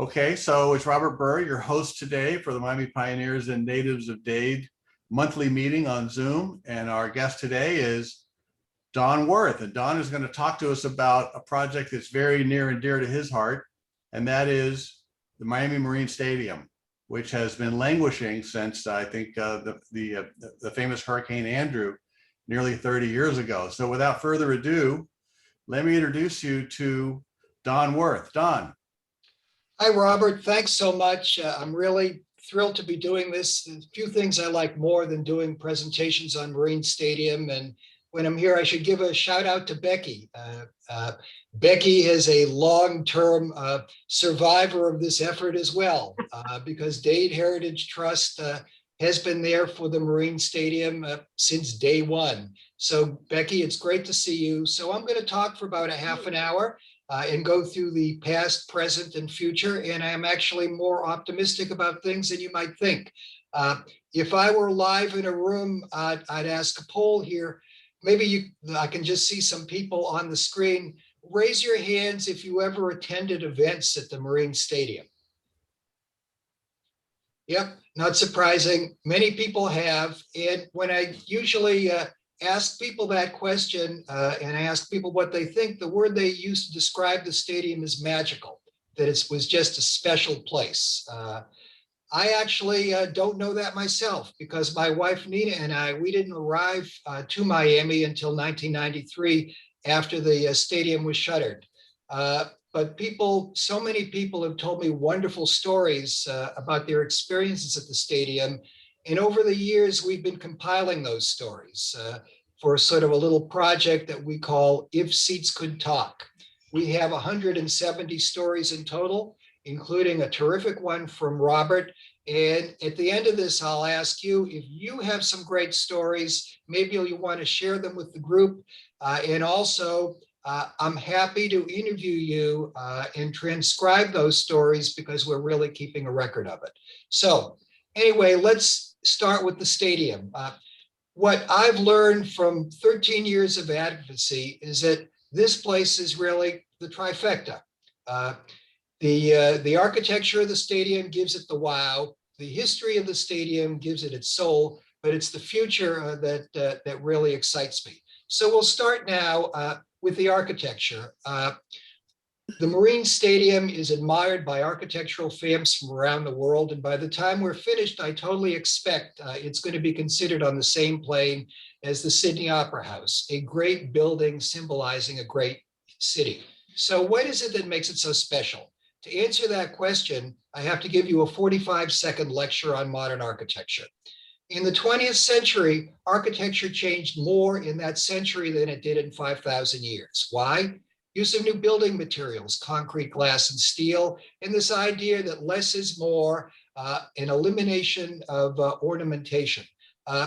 Okay, so it's Robert Burr, your host today for the Miami Pioneers and Natives of Dade monthly meeting on Zoom. And our guest today is Don Worth. And Don is going to talk to us about a project that's very near and dear to his heart, and that is the Miami MarineStadium, which has been languishing since I think the famous Hurricane Andrew nearly 30 years ago. So without further ado, let me introduce you to Don Worth. Don. Hi, Robert. Thanks so much. I'm really thrilled to be doing this. There's a few things I like more than doing presentations on MarineStadium. And when I'm here, I should give a shout out to Becky. Becky is a long-term survivor of this effort as well, because Dade Heritage Trust has been there for the MarineStadium since day one. So Becky, it's great to see you. So I'm going to talk for about a half an hour and go through the past, present, and future. And I am actually more optimistic about things than you might think. If I were live in a room, I'd ask a poll here. Maybe I can just see some people on the screen. Raise your hands if you ever attended events at the MarineStadium. Yep, not surprising. Many people have. And when I usually ask people that question and I ask people what they think, the word they use to describe the stadium is magical, that it was just a special place. I actually don't know that myself, because my wife Nina and I, we didn't arrive to Miami until 1993 after the stadium was shuttered. But so many people have told me wonderful stories about their experiences at the stadium. And over the years, we've been compiling those stories for sort of a little project that we call If Seats Could Talk. We have 170 stories in total, including a terrific one from Robert. And at the end of this, I'll ask you if you have some great stories, maybe you want to share them with the group. And also, I'm happy to interview you and transcribe those stories, because we're really keeping a record of it. So anyway, let's start with the stadium. What I've learned from 13 years of advocacy is that this place is really the trifecta. The architecture of the stadium gives it the wow. The history of the stadium gives it its soul, but it's the future that really excites me. So we'll start now with the architecture. The MarineStadium is admired by architectural fans from around the world. And by the time we're finished, I totally expect it's going to be considered on the same plane as the Sydney Opera House, a great building symbolizing a great city. So what is it that makes it so special? To answer that question, I have to give you a 45-second lecture on modern architecture. In the 20th century, architecture changed more in that century than it did in 5,000 years. Why? Use of new building materials, concrete, glass, and steel, and this idea that less is more, an elimination of ornamentation.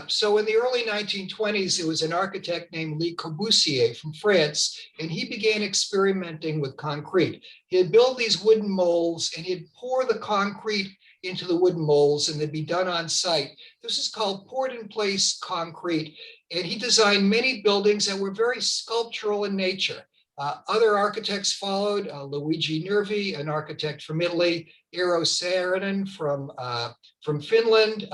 So in the early 1920s, there was an architect named Le Corbusier from France, and he began experimenting with concrete. He'd build these wooden molds, and he'd pour the concrete into the wooden molds, and they'd be done on site. This is called poured-in-place concrete, and he designed many buildings that were very sculptural in nature. Other architects followed, Luigi Nervi, an architect from Italy, Eero Saarinen from Finland,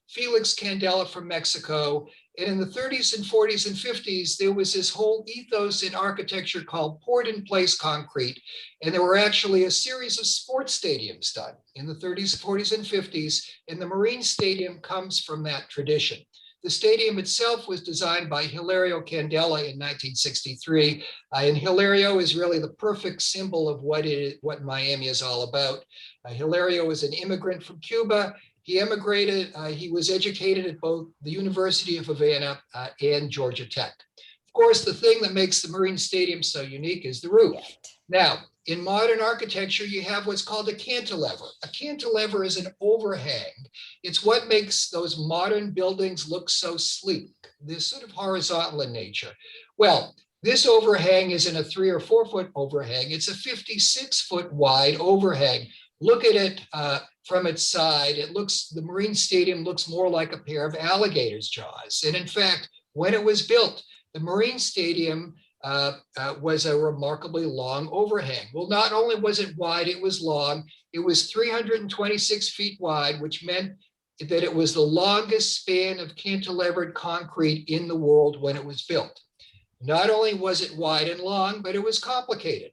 Felix Candela from Mexico. And in the 30s and 40s and 50s, there was this whole ethos in architecture called poured-in-place concrete. And there were actually a series of sports stadiums done in the 30s, 40s, and 50s. And the MarineStadium comes from that tradition. The stadium itself was designed by Hilario Candela in 1963, and Hilario is really the perfect symbol of what Miami is all about. Hilario was an immigrant from Cuba. He emigrated. He was educated at both the University of Havana and Georgia Tech. Of course, the thing that makes the MarineStadium so unique is the roof. Now, in modern architecture, you have what's called a cantilever. A cantilever is an overhang. It's what makes those modern buildings look so sleek. They're sort of horizontal in nature. Well, this overhang isn't a 3 or 4 foot overhang. It's a 56-foot wide overhang. Look at it from its side. The MarineStadium looks more like a pair of alligator's jaws. And in fact, when it was built, the MarineStadium was a remarkably long overhang. Well, not only was it wide, it was long. It was 326 feet wide, which meant that it was the longest span of cantilevered concrete in the world when it was built. Not only was it wide and long, but it was complicated.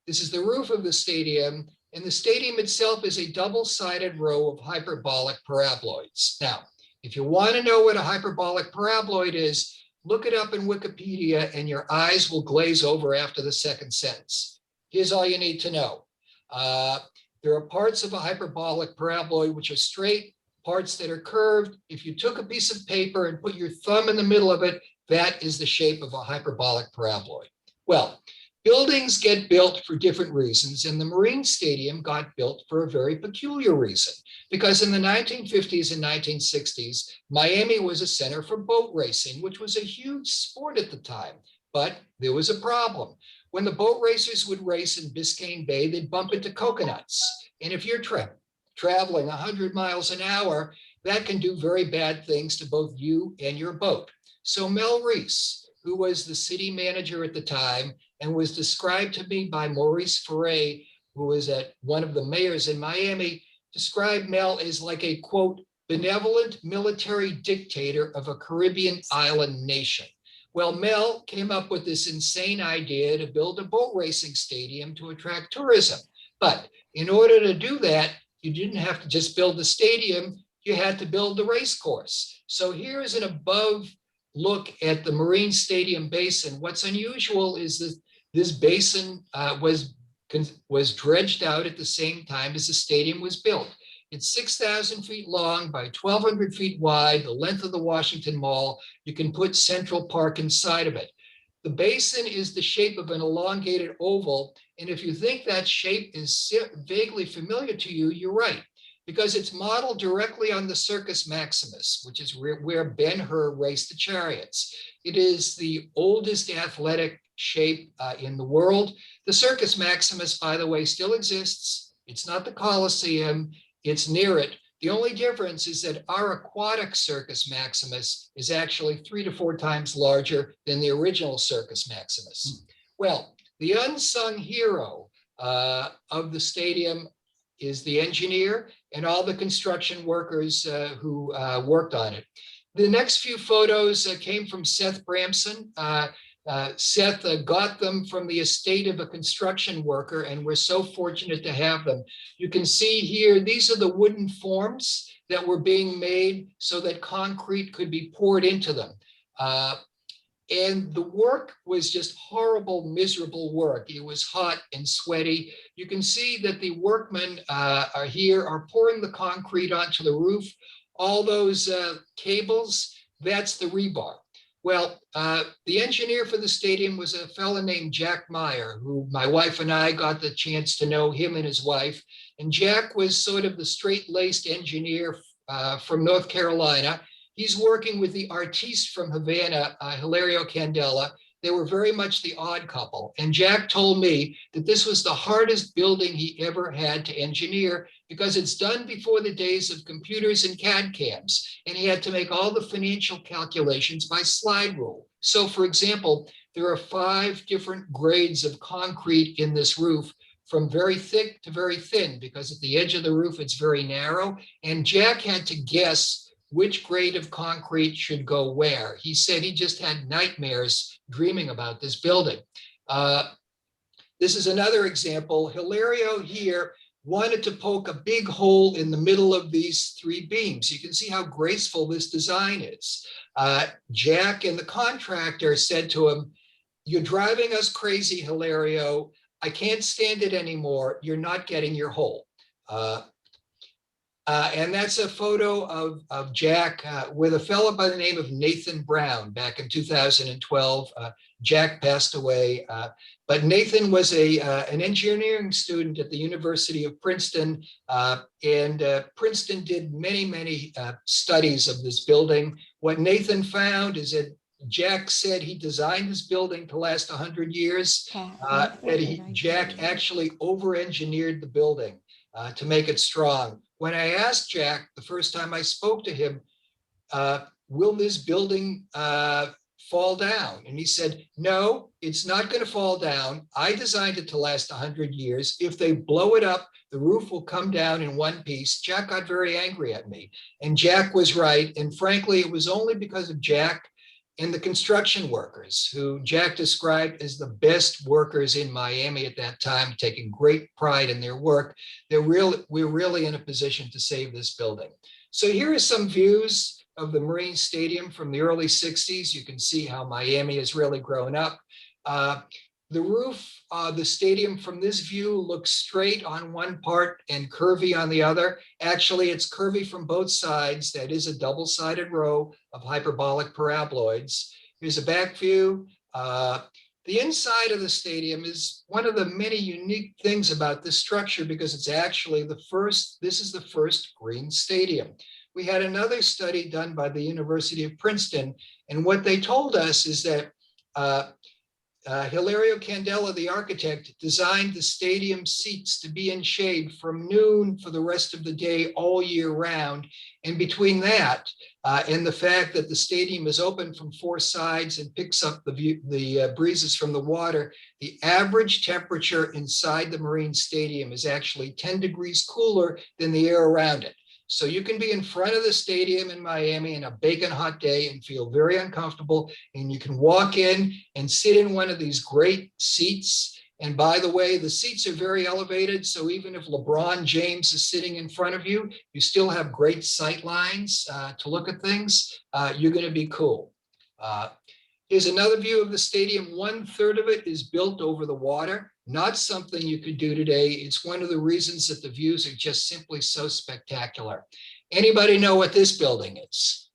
This is the roof of the stadium, and the stadium itself is a double-sided row of hyperbolic paraboloids. Now, if you want to know what a hyperbolic paraboloid is, look it up in Wikipedia and your eyes will glaze over after the second sentence. Here's all you need to know. There are parts of a hyperbolic paraboloid which are straight, parts that are curved. If you took a piece of paper and put your thumb in the middle of it, that is the shape of a hyperbolic paraboloid. Well, buildings get built for different reasons, and the MarineStadium got built for a very peculiar reason, because in the 1950s and 1960s, Miami was a center for boat racing, which was a huge sport at the time. But there was a problem. When the boat racers would race in Biscayne Bay, they'd bump into coconuts. And if you're traveling 100 miles an hour, that can do very bad things to both you and your boat. So Mel Reese, who was the city manager at the time and was described to me by Maurice Ferre, who was at one of the mayors in Miami, described Mel as like a, quote, benevolent military dictator of a Caribbean island nation. Well, Mel came up with this insane idea to build a boat racing stadium to attract tourism. But in order to do that, you didn't have to just build the stadium, you had to build the race course. So here's an above look at the MarineStadium Basin. What's unusual is that this basin was dredged out at the same time as the stadium was built. It's 6,000 feet long by 1,200 feet wide, the length of the Washington Mall. You can put Central Park inside of it. The basin is the shape of an elongated oval. And if you think that shape is vaguely familiar to you, you're right, because it's modeled directly on the Circus Maximus, which is where Ben-Hur raced the chariots. It is the oldest athletic shape in the world. The Circus Maximus, by the way, still exists. It's not the Colosseum, it's near it. The only difference is that our aquatic Circus Maximus is actually 3 to 4 times larger than the original Circus Maximus. Well, the unsung hero of the stadium is the engineer and all the construction workers who worked on it. The next few photos came from Seth Bramson. Seth got them from the estate of a construction worker, and we're so fortunate to have them. You can see here, these are the wooden forms that were being made so that concrete could be poured into them. And the work was just horrible, miserable work. It was hot and sweaty. You can see that the workmen are pouring the concrete onto the roof. All those cables, that's the rebar. Well, the engineer for the stadium was a fellow named Jack Meyer, who my wife and I got the chance to know him and his wife. And Jack was sort of the straight-laced engineer from North Carolina. He's working with the artiste from Havana, Hilario Candela. They were very much the odd couple. And Jack told me that this was the hardest building he ever had to engineer because it's done before the days of computers and CAD CAMs. And he had to make all the financial calculations by slide rule. So for example, there are 5 different grades of concrete in this roof, from very thick to very thin, because at the edge of the roof, it's very narrow. And Jack had to guess which grade of concrete should go where. He said he just had nightmares dreaming about this building. This is another example. Hilario here wanted to poke a big hole in the middle of these 3 beams. You can see how graceful this design is. Jack and the contractor said to him, "You're driving us crazy, Hilario. I can't stand it anymore. You're not getting your hole." And that's a photo of Jack with a fellow by the name of Nathan Brown back in 2012. Jack passed away, but Nathan was an engineering student at the University of Princeton, and Princeton did many studies of this building. What Nathan found is that Jack said he designed this building to last 100 years, Jack actually over-engineered the building to make it strong. When I asked Jack the first time I spoke to him, will this building fall down? And he said, no, it's not going to fall down. I designed it to last 100 years. If they blow it up, the roof will come down in one piece. Jack got very angry at me, and Jack was right. And frankly, it was only because of Jack and the construction workers, who Jack described as the best workers in Miami at that time, taking great pride in their work, we're really in a position to save this building. So here are some views of the MarineStadium from the early 60s. You can see how Miami has really grown up. The roof, the stadium from this view looks straight on one part and curvy on the other. Actually, it's curvy from both sides. That is a double-sided row of hyperbolic paraboloids. Here's a back view. The inside of the stadium is one of the many unique things about this structure, because it's actually this is the first green stadium. We had another study done by the University of Princeton, and what they told us is that Hilario Candela, the architect, designed the stadium seats to be in shade from noon for the rest of the day all year round. And between that and the fact that the stadium is open from four sides and picks up the breezes from the water, the average temperature inside the MarineStadium is actually 10 degrees cooler than the air around it. So you can be in front of the stadium in Miami in a baking hot day and feel very uncomfortable. And you can walk in and sit in one of these great seats. And by the way, the seats are very elevated. So even if LeBron James is sitting in front of you, you still have great sight lines to look at things. You're going to be cool. Here's another view of the stadium. 1/3 of it is built over the water. Not something you could do today. It's one of the reasons that the views are just simply so spectacular. Anybody know what this building is?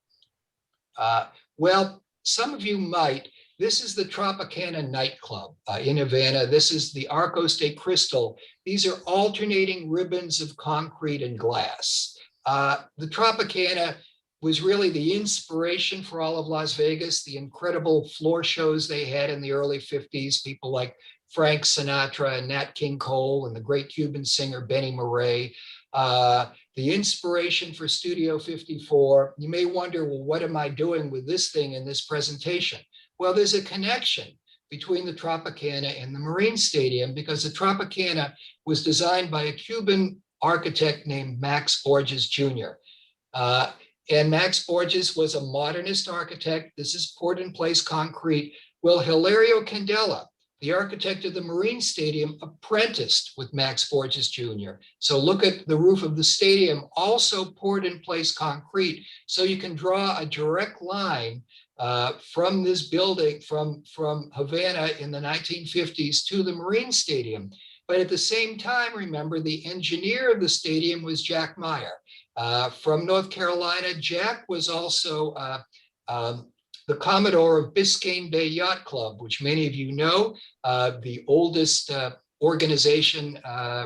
Well, some of you might. This is the Tropicana Nightclub in Havana. This is the Arcos de Cristal. These are alternating ribbons of concrete and glass. The Tropicana was really the inspiration for all of Las Vegas, the incredible floor shows they had in the early 50s, people like Frank Sinatra and Nat King Cole and the great Cuban singer Benny Murray. The inspiration for Studio 54. You may wonder, well, what am I doing with this thing in this presentation? Well, there's a connection between the Tropicana and the MarineStadium, because the Tropicana was designed by a Cuban architect named Max Borges Jr. And Max Borges was a modernist architect. This is poured in place concrete. Well, Hilario Candela, the architect of the MarineStadium, apprenticed with Max Borges Jr. So look at the roof of the stadium, also poured in place concrete. So you can draw a direct line from this building, from Havana in the 1950s to the MarineStadium. But at the same time, remember, the engineer of the stadium was Jack Meyer. From North Carolina. Jack was also the Commodore of Biscayne Bay Yacht Club, which many of you know, the oldest organization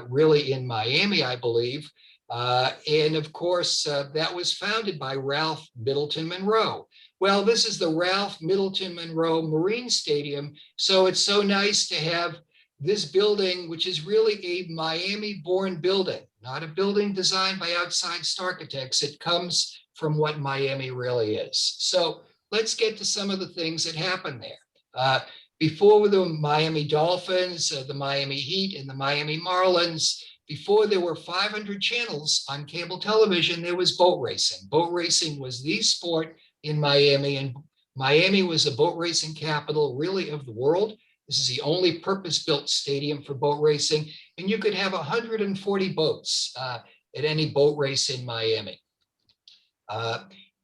really in Miami, I believe. And of course, that was founded by Ralph Middleton Monroe. Well, this is the Ralph Middleton Monroe MarineStadium. So it's so nice to have this building, which is really a Miami-born building, not a building designed by outside architects. It comes from what Miami really is. So let's get to some of the things that happened there. Before the Miami Dolphins, the Miami Heat, and the Miami Marlins, before there were 500 channels on cable television, there was boat racing. Boat racing was the sport in Miami, and Miami was the boat racing capital, really, of the world. This is the only purpose-built stadium for boat racing, and you could have 140 boats at any boat race in Miami.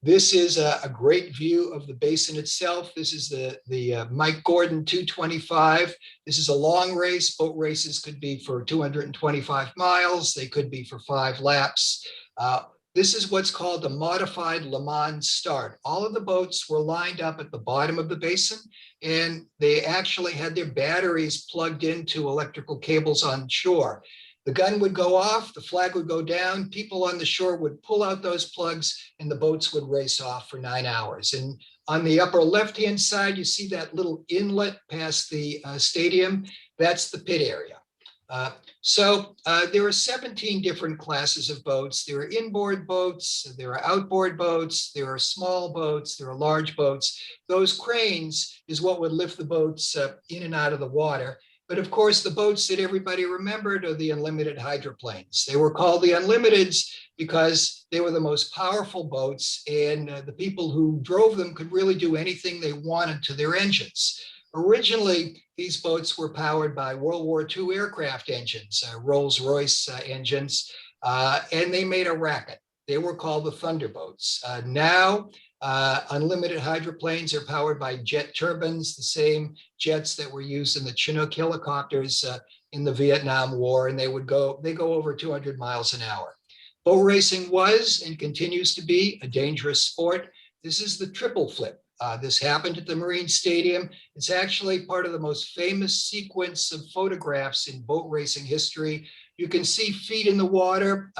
This is a great view of the basin itself. This is the Mike Gordon 225. This is a long race. Boat races could be for 225 miles. They could be for 5 laps. This is what's called the modified Le Mans start. All of the boats were lined up at the bottom of the basin, and they actually had their batteries plugged into electrical cables on shore. The gun would go off, the flag would go down, people on the shore would pull out those plugs, and the boats would race off for 9 hours. And on the upper left-hand side, you see that little inlet past the stadium. That's the pit area. There are 17 different classes of boats. There are inboard boats, there are outboard boats, there are small boats, there are large boats. Those cranes is what would lift the boats in and out of the water. But of course, the boats that everybody remembered are the unlimited hydroplanes. They were called the Unlimiteds because they were the most powerful boats, and the people who drove them could really do anything they wanted to their engines. Originally, these boats were powered by World War II aircraft engines, Rolls-Royce engines, and they made a racket. They were called the Thunderboats. Now, unlimited hydroplanes are powered by jet turbines, the same jets that were used in the Chinook helicopters in the Vietnam War, and they go over 200 miles an hour. Boat racing was and continues to be a dangerous sport. This is the triple flip. This happened at the MarineStadium. It's actually part of the most famous sequence of photographs in boat racing history. You can see feet in the water,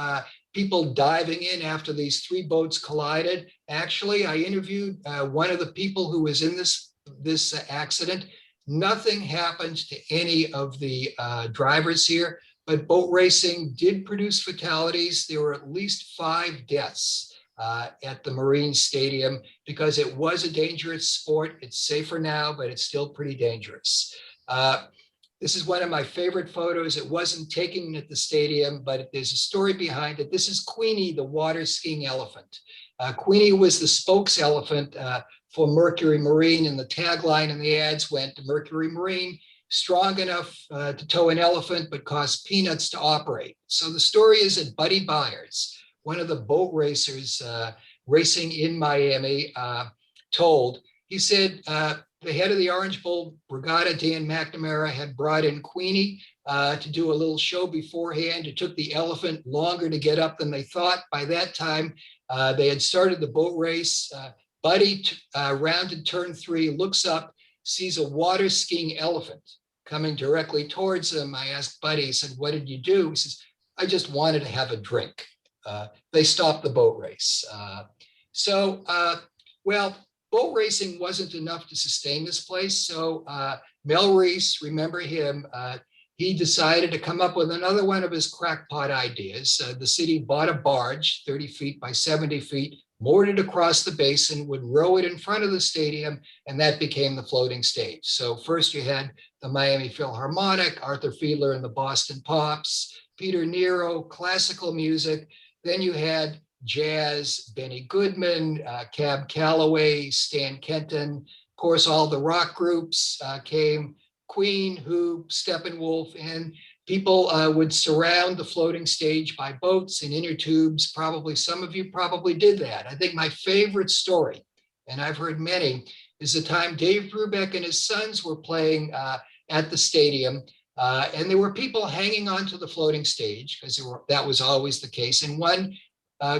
people diving in after these three boats collided. Actually, I interviewed one of the people who was in this accident. Nothing happened to any of the drivers here, but boat racing did produce fatalities. There were at least 5 deaths at the MarineStadium because it was a dangerous sport. It's safer now, but it's still pretty dangerous. This is one of my favorite photos. It wasn't taken at the stadium, but there's a story behind it. This is Queenie, the water skiing elephant. Queenie was the spokes elephant for Mercury Marine, and the tagline in the ads went, Mercury Marine, strong enough to tow an elephant, but cost peanuts to operate. So the story is that Buddy Byers, one of the boat racers racing in Miami, told, he said, the head of the Orange Bowl Regatta, Dan McNamara, had brought in Queenie to do a little show beforehand. It took the elephant longer to get up than they thought. By that time, they had started the boat race. Buddy rounded turn 3, looks up, sees a water skiing elephant coming directly towards him. I asked Buddy, I said, what did you do? He says, I just wanted to have a drink. They stopped the boat race. Well, boat racing wasn't enough to sustain this place. So Mel Reese, remember him, he decided to come up with another one of his crackpot ideas. The city bought a barge, 30 feet by 70 feet, moored it across the basin, would row it in front of the stadium, and that became the floating stage. So first you had the Miami Philharmonic, Arthur Fiedler and the Boston Pops, Peter Nero, classical music. Then you had jazz, Benny Goodman, Cab Calloway, Stan Kenton. Of course, all the rock groups came, Queen, Who, Steppenwolf, and people would surround the floating stage by boats and inner tubes. Probably some of you probably did that. I think my favorite story, and I've heard many, is the time Dave Brubeck and his sons were playing at the stadium. And there were people hanging onto the floating stage because that was always the case. And one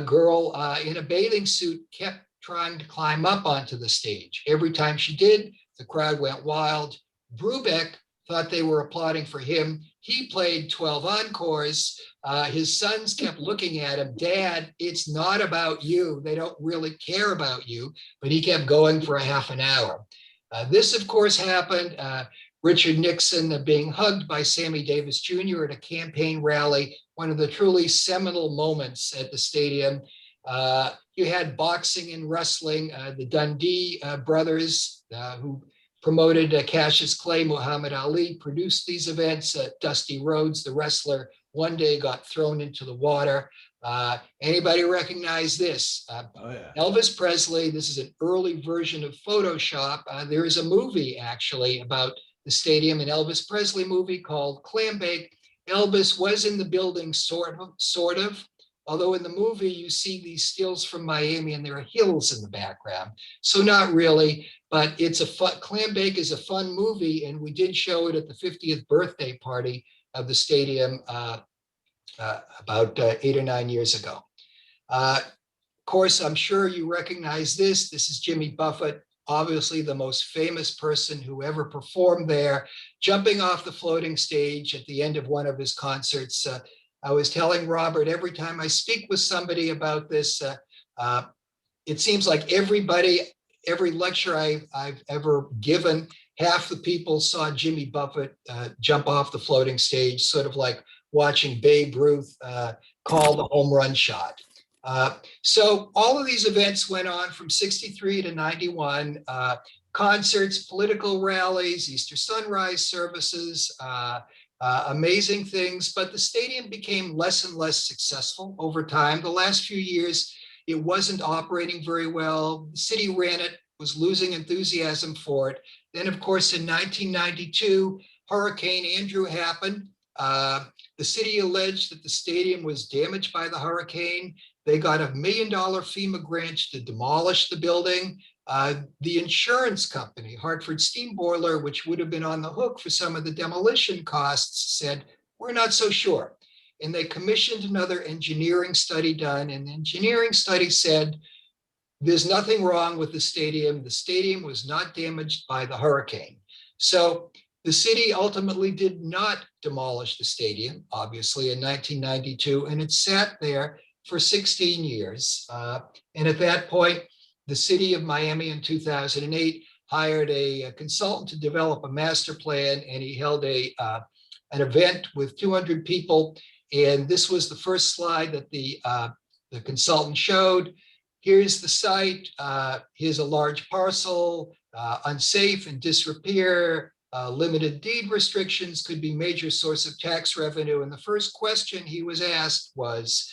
girl in a bathing suit kept trying to climb up onto the stage. Every time she did, the crowd went wild. Brubeck thought they were applauding for him. He played 12 encores. His sons kept looking at him. Dad, it's not about you. They don't really care about you. But he kept going for a half an hour. This, of course, happened. Richard Nixon being hugged by Sammy Davis Jr. at a campaign rally, one of the truly seminal moments at the stadium. You had boxing and wrestling. The Dundee brothers, who promoted Cassius Clay, Muhammad Ali, produced these events. Dusty Rhodes, the wrestler, one day got thrown into the water. Anybody recognize this? Oh, yeah. Elvis Presley, this is an early version of Photoshop. There is a movie actually about the stadium, an Elvis Presley movie called Clambake. Elvis was in the building, sort of. Although in the movie, you see these stills from Miami and there are hills in the background. So not really, but it's a fun, Clambake is a fun movie, and we did show it at the 50th birthday party of the stadium about 8 or 9 years ago. Of course, I'm sure you recognize this. This is Jimmy Buffett, obviously the most famous person who ever performed there, jumping off the floating stage at the end of one of his concerts. I was telling Robert, every time I speak with somebody about this, it seems like every lecture I've ever given half the people saw Jimmy Buffett jump off the floating stage, sort of like watching Babe Ruth call the home run shot. So all of these events went on from 63 to 91, concerts, political rallies, Easter sunrise services, amazing things, but the stadium became less and less successful over time. The last few years, it wasn't operating very well. The city ran it, was losing enthusiasm for it. Then, of course, in 1992, Hurricane Andrew happened. The city alleged that the stadium was damaged by the hurricane. They got $1 million FEMA grant to demolish the building. The insurance company, Hartford Steam Boiler, which would have been on the hook for some of the demolition costs, said, we're not so sure. And they commissioned another engineering study done. And the engineering study said, there's nothing wrong with the stadium. The stadium was not damaged by the hurricane. So the city ultimately did not demolish the stadium, obviously, in 1992, and it sat there for 16 years. And at that point, the city of Miami in 2008 hired a consultant to develop a master plan, and he held an event with 200 people. And this was the first slide that the consultant showed. Here's the site. Here's a large parcel, unsafe and disrepair. Limited deed restrictions could be major source of tax revenue. And the first question he was asked was,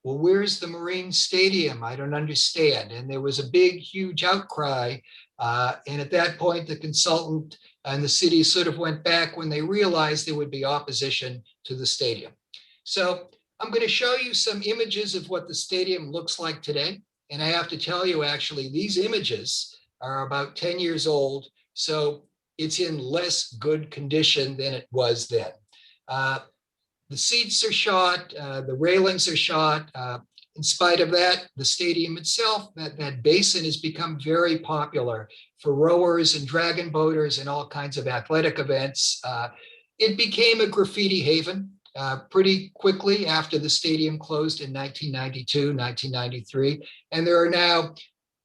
well, where's the MarineStadium? I don't understand. And there was a big, huge outcry. And at that point, the consultant and the city sort of went back when they realized there would be opposition to the stadium. So I'm going to show you some images of what the stadium looks like today. And I have to tell you, actually, these images are about 10 years old. So it's in less good condition than it was then. The seats are shot, the railings are shot. In spite of that, the stadium itself, that basin has become very popular for rowers and dragon boaters and all kinds of athletic events. It became a graffiti haven pretty quickly after the stadium closed in 1992, 1993. And there are now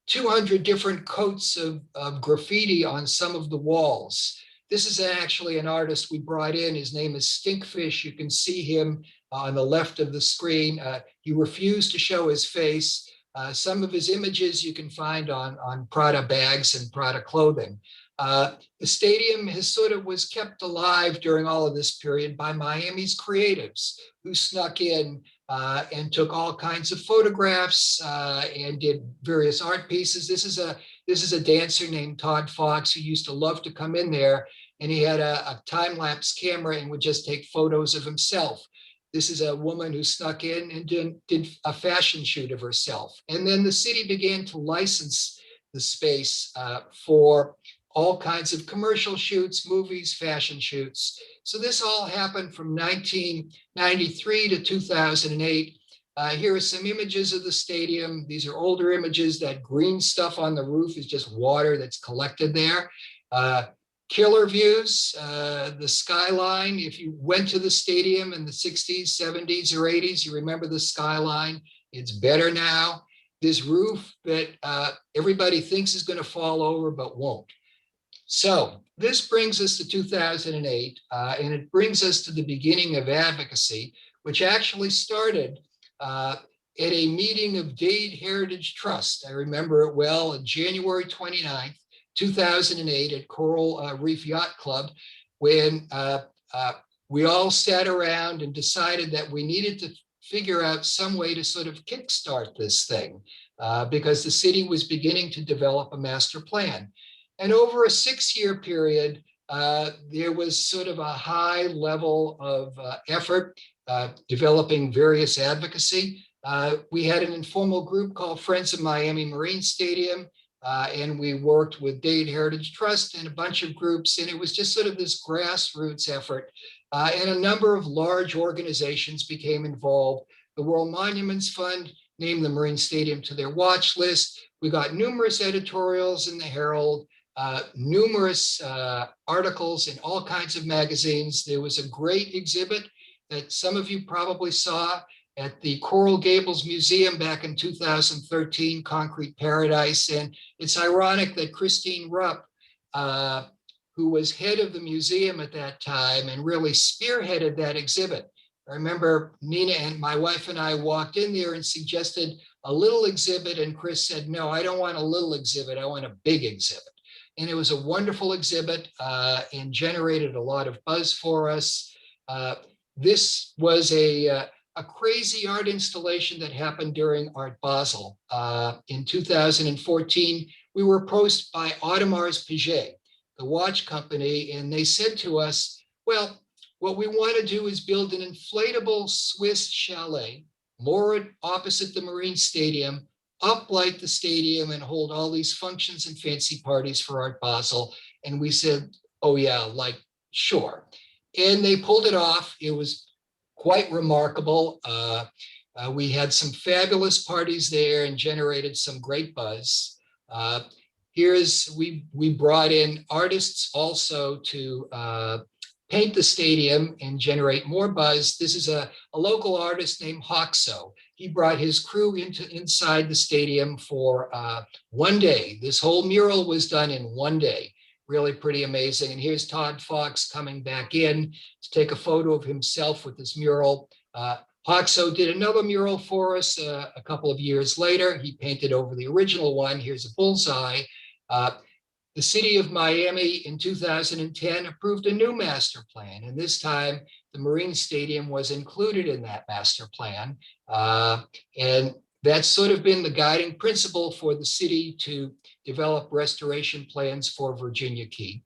200 different coats of graffiti on some of the walls. This is actually an artist we brought in. His name is Stinkfish. You can see him on the left of the screen. He refused to show his face. Some of his images you can find on Prada bags and Prada clothing. The stadium was kept alive during all of this period by Miami's creatives who snuck in and took all kinds of photographs and did various art pieces. This is a dancer named Todd Fox who used to love to come in there, and he had a time-lapse camera and would just take photos of himself. This is a woman who snuck in and did a fashion shoot of herself. And then the city began to license the space for all kinds of commercial shoots, movies, fashion shoots. So this all happened from 1993 to 2008. Here are some images of the stadium. These are older images. That green stuff on the roof is just water that's collected there. Killer views, the skyline. If you went to the stadium in the 60s, 70s, or 80s, you remember the skyline. It's better now. This roof that everybody thinks is going to fall over, but won't. So this brings us to 2008, and it brings us to the beginning of advocacy, which actually started at a meeting of Dade Heritage Trust. I remember it well, on January 29th, 2008 at Coral Reef Yacht Club, when we all sat around and decided that we needed to figure out some way to sort of kickstart this thing because the city was beginning to develop a master plan. And over a 6-year period, there was sort of a high level of effort developing various advocacy. We had an informal group called Friends of Miami MarineStadium, and we worked with Dade Heritage Trust and a bunch of groups, and it was just sort of this grassroots effort. And a number of large organizations became involved. The World Monuments Fund named the MarineStadium to their watch list. We got numerous editorials in the Herald, numerous articles in all kinds of magazines. There was a great exhibit that some of you probably saw at the Coral Gables Museum back in 2013, Concrete Paradise. And it's ironic that Christine Rupp, who was head of the museum at that time and really spearheaded that exhibit. I remember Nina and my wife and I walked in there and suggested a little exhibit, and Chris said, no, I don't want a little exhibit, I want a big exhibit. And it was a wonderful exhibit and generated a lot of buzz for us. This was a crazy art installation that happened during Art Basel. In 2014, we were approached by Audemars Piguet, the watch company, and they said to us, well, what we want to do is build an inflatable Swiss chalet moored opposite the MarineStadium, up like the stadium, and hold all these functions and fancy parties for Art Basel. And we said, oh yeah, like, sure. And they pulled it off. It was quite remarkable. We had some fabulous parties there and generated some great buzz. We brought in artists also to paint the stadium and generate more buzz. This is a local artist named Hoxo. He brought his crew inside the stadium for 1 day. This whole mural was done in 1 day. Really pretty amazing. And here's Todd Fox coming back in to take a photo of himself with this mural. Hoxo did another mural for us a couple of years later. He painted over the original one. Here's a bullseye. The city of Miami in 2010 approved a new master plan, and this time the MarineStadium was included in that master plan. And that's sort of been the guiding principle for the city to develop restoration plans for Virginia Key.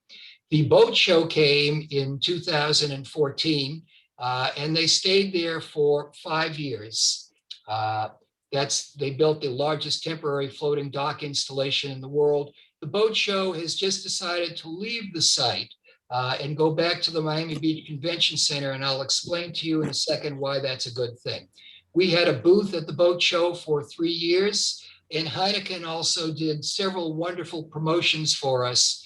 The boat show came in 2014, and they stayed there for 5 years. They built the largest temporary floating dock installation in the world. The boat show has just decided to leave the site and go back to the Miami Beach Convention Center, and I'll explain to you in a second why that's a good thing. We had a booth at the boat show for 3 years, and Heineken also did several wonderful promotions for us,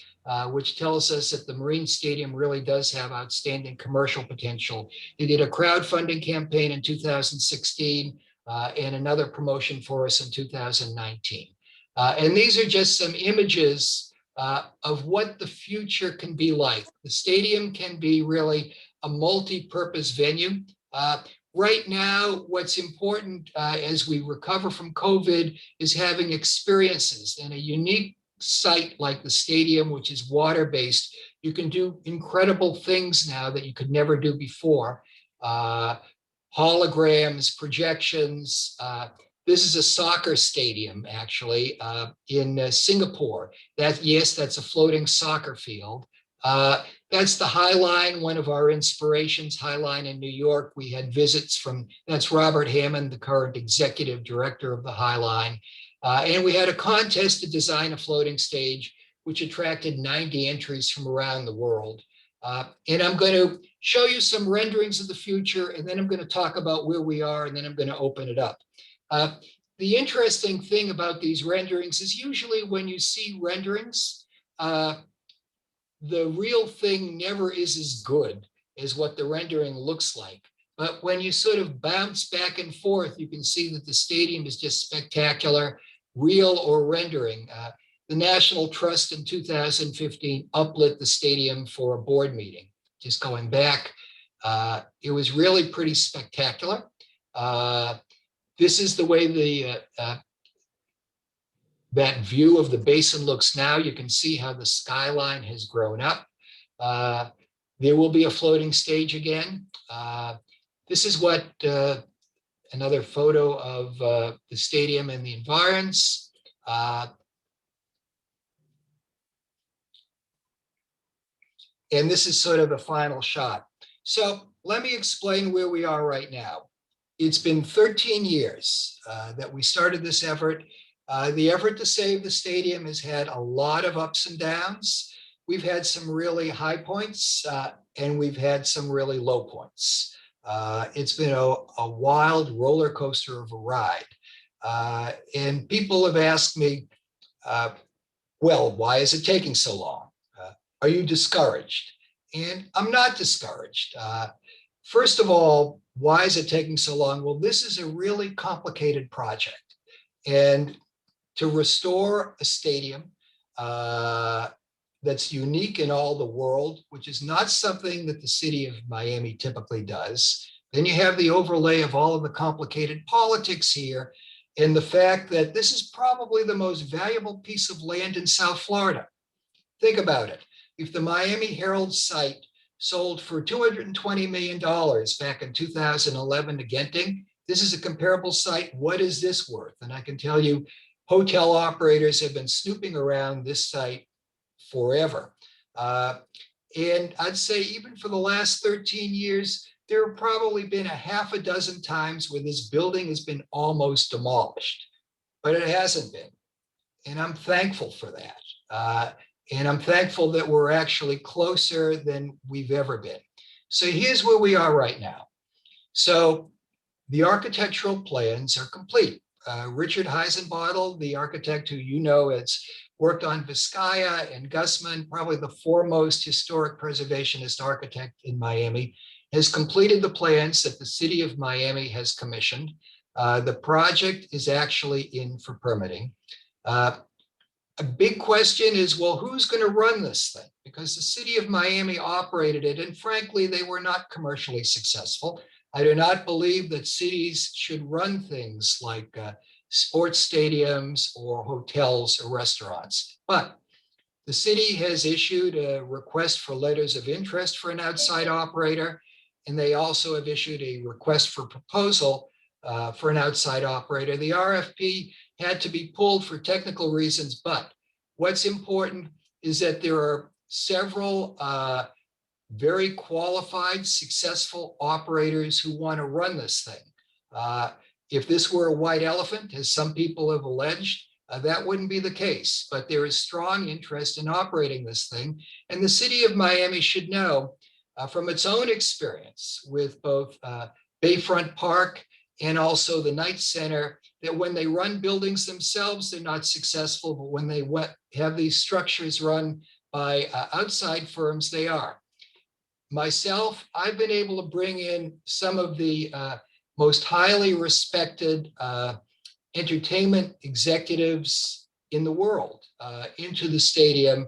which tells us that the MarineStadium really does have outstanding commercial potential. They did a crowdfunding campaign in 2016 and another promotion for us in 2019. And these are just some images of what the future can be like. The stadium can be really a multi-purpose venue. Right now, what's important as we recover from COVID is having experiences, and a unique site like the stadium, which is water-based. You can do incredible things now that you could never do before. Holograms, projections. This is a soccer stadium, actually, in Singapore. That's a floating soccer field. That's the High Line, one of our inspirations, High Line in New York. We had visits that's Robert Hammond, the current executive director of the High Line. And we had a contest to design a floating stage, which attracted 90 entries from around the world. And I'm going to show you some renderings of the future, and then I'm going to talk about where we are, and then I'm going to open it up. The interesting thing about these renderings is usually when you see renderings, the real thing never is as good as what the rendering looks like. But when you sort of bounce back and forth, you can see that the stadium is just spectacular, real or rendering. The National Trust in 2015 uplit the stadium for a board meeting. Just going back, it was really pretty spectacular. This is the way that view of the basin looks now. You can see how the skyline has grown up. There will be a floating stage again. This is what another photo of the stadium and the environs. And this is sort of the final shot. So let me explain where we are right now. It's been 13 years that we started this effort. The effort to save the stadium has had a lot of ups and downs. We've had some really high points and we've had some really low points. It's been a wild roller coaster of a ride. And people have asked me, well, why is it taking so long? Are you discouraged? And I'm not discouraged. First of all, why is it taking so long? Well, this is a really complicated project. And to restore a stadium that's unique in all the world, which is not something that the city of Miami typically does. Then you have the overlay of all of the complicated politics here and the fact that this is probably the most valuable piece of land in South Florida. Think about it. If the Miami Herald site sold for $220 million back in 2011 to Genting, this is a comparable site. What is this worth? And I can tell you, hotel operators have been snooping around this site forever. And I'd say even for the last 13 years, there have probably been a half a dozen times where this building has been almost demolished, but it hasn't been. And I'm thankful for that. And I'm thankful that we're actually closer than we've ever been. So here's where we are right now. So the architectural plans are complete. Richard Heisenbottle, the architect who you know has worked on Vizcaya and Gusman, probably the foremost historic preservationist architect in Miami, has completed the plans that the city of Miami has commissioned. The project is actually in for permitting. A big question is, well, who's going to run this thing? Because the city of Miami operated it, and frankly, they were not commercially successful. I do not believe that cities should run things like sports stadiums or hotels or restaurants. But the city has issued a request for letters of interest for an outside operator, and they also have issued a request for proposal for an outside operator. The RFP had to be pulled for technical reasons, but what's important is that there are several very qualified, successful operators who want to run this thing. If this were a white elephant, as some people have alleged, that wouldn't be the case, but there is strong interest in operating this thing. And the city of Miami should know from its own experience with both Bayfront Park and also the Night Center, that when they run buildings themselves, they're not successful, but when they have these structures run by outside firms, they are. Myself, I've been able to bring in some of the most highly respected entertainment executives in the world into the stadium,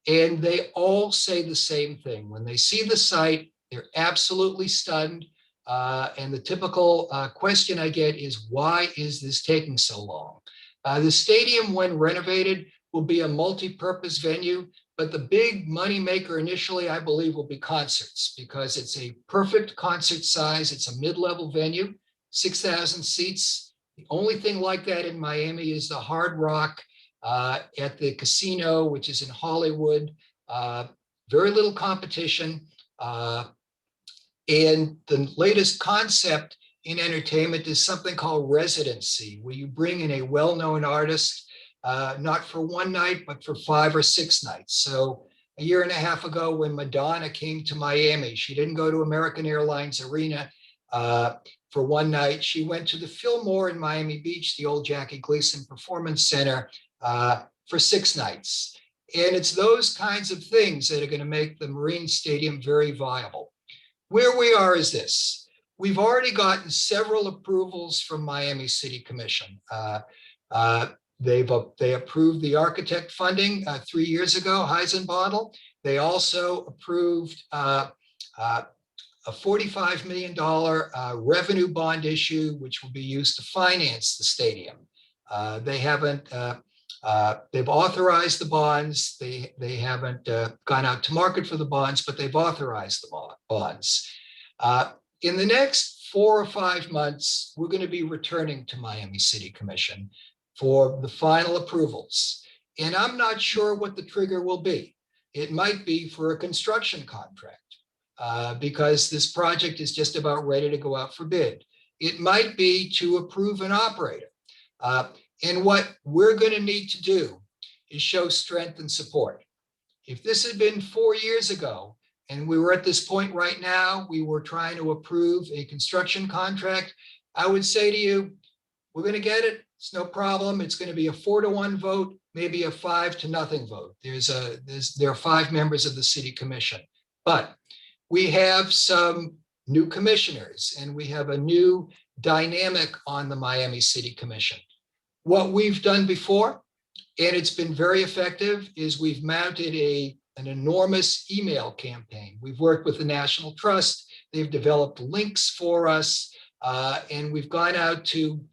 and they all say the same thing. When they see the site, they're absolutely stunned. And the typical question I get is, why is this taking so long? The stadium, when renovated, will be a multi-purpose venue, but the big moneymaker initially, I believe, will be concerts, because it's a perfect concert size. It's a mid-level venue, 6,000 seats. The only thing like that in Miami is the Hard Rock at the casino, which is in Hollywood. Very little competition. And the latest concept in entertainment is something called residency, where you bring in a well-known artist, not for one night, but for 5 or 6 nights. So a year and a half ago, when Madonna came to Miami, she didn't go to American Airlines Arena for one night. She went to the Fillmore in Miami Beach, the old Jackie Gleason Performance Center, for 6 nights. And it's those kinds of things that are going to make the MarineStadium very viable. Where we are is this. We've already gotten several approvals from Miami City Commission. They approved the architect funding 3 years ago, Heisenbottle. They also approved a $45 million revenue bond issue, which will be used to finance the stadium. They've authorized the bonds. They haven't gone out to market for the bonds, but they've authorized the bonds. In the next 4 or 5 months, we're going to be returning to Miami City Commission for the final approvals. And I'm not sure what the trigger will be. It might be for a construction contract because this project is just about ready to go out for bid. It might be to approve an operator. And what we're going to need to do is show strength and support. If this had been 4 years ago, and we were at this point right now, we were trying to approve a construction contract, I would say to you, we're going to get it. It's no problem. It's going to be a 4-to-1 vote, maybe a 5-to-0 vote. There are 5 members of the city commission, but we have some new commissioners and we have a new dynamic on the Miami City Commission. What we've done before, and it's been very effective, is we've mounted a an enormous email campaign. We've worked with the National Trust. They've developed links for us, and we've gone out to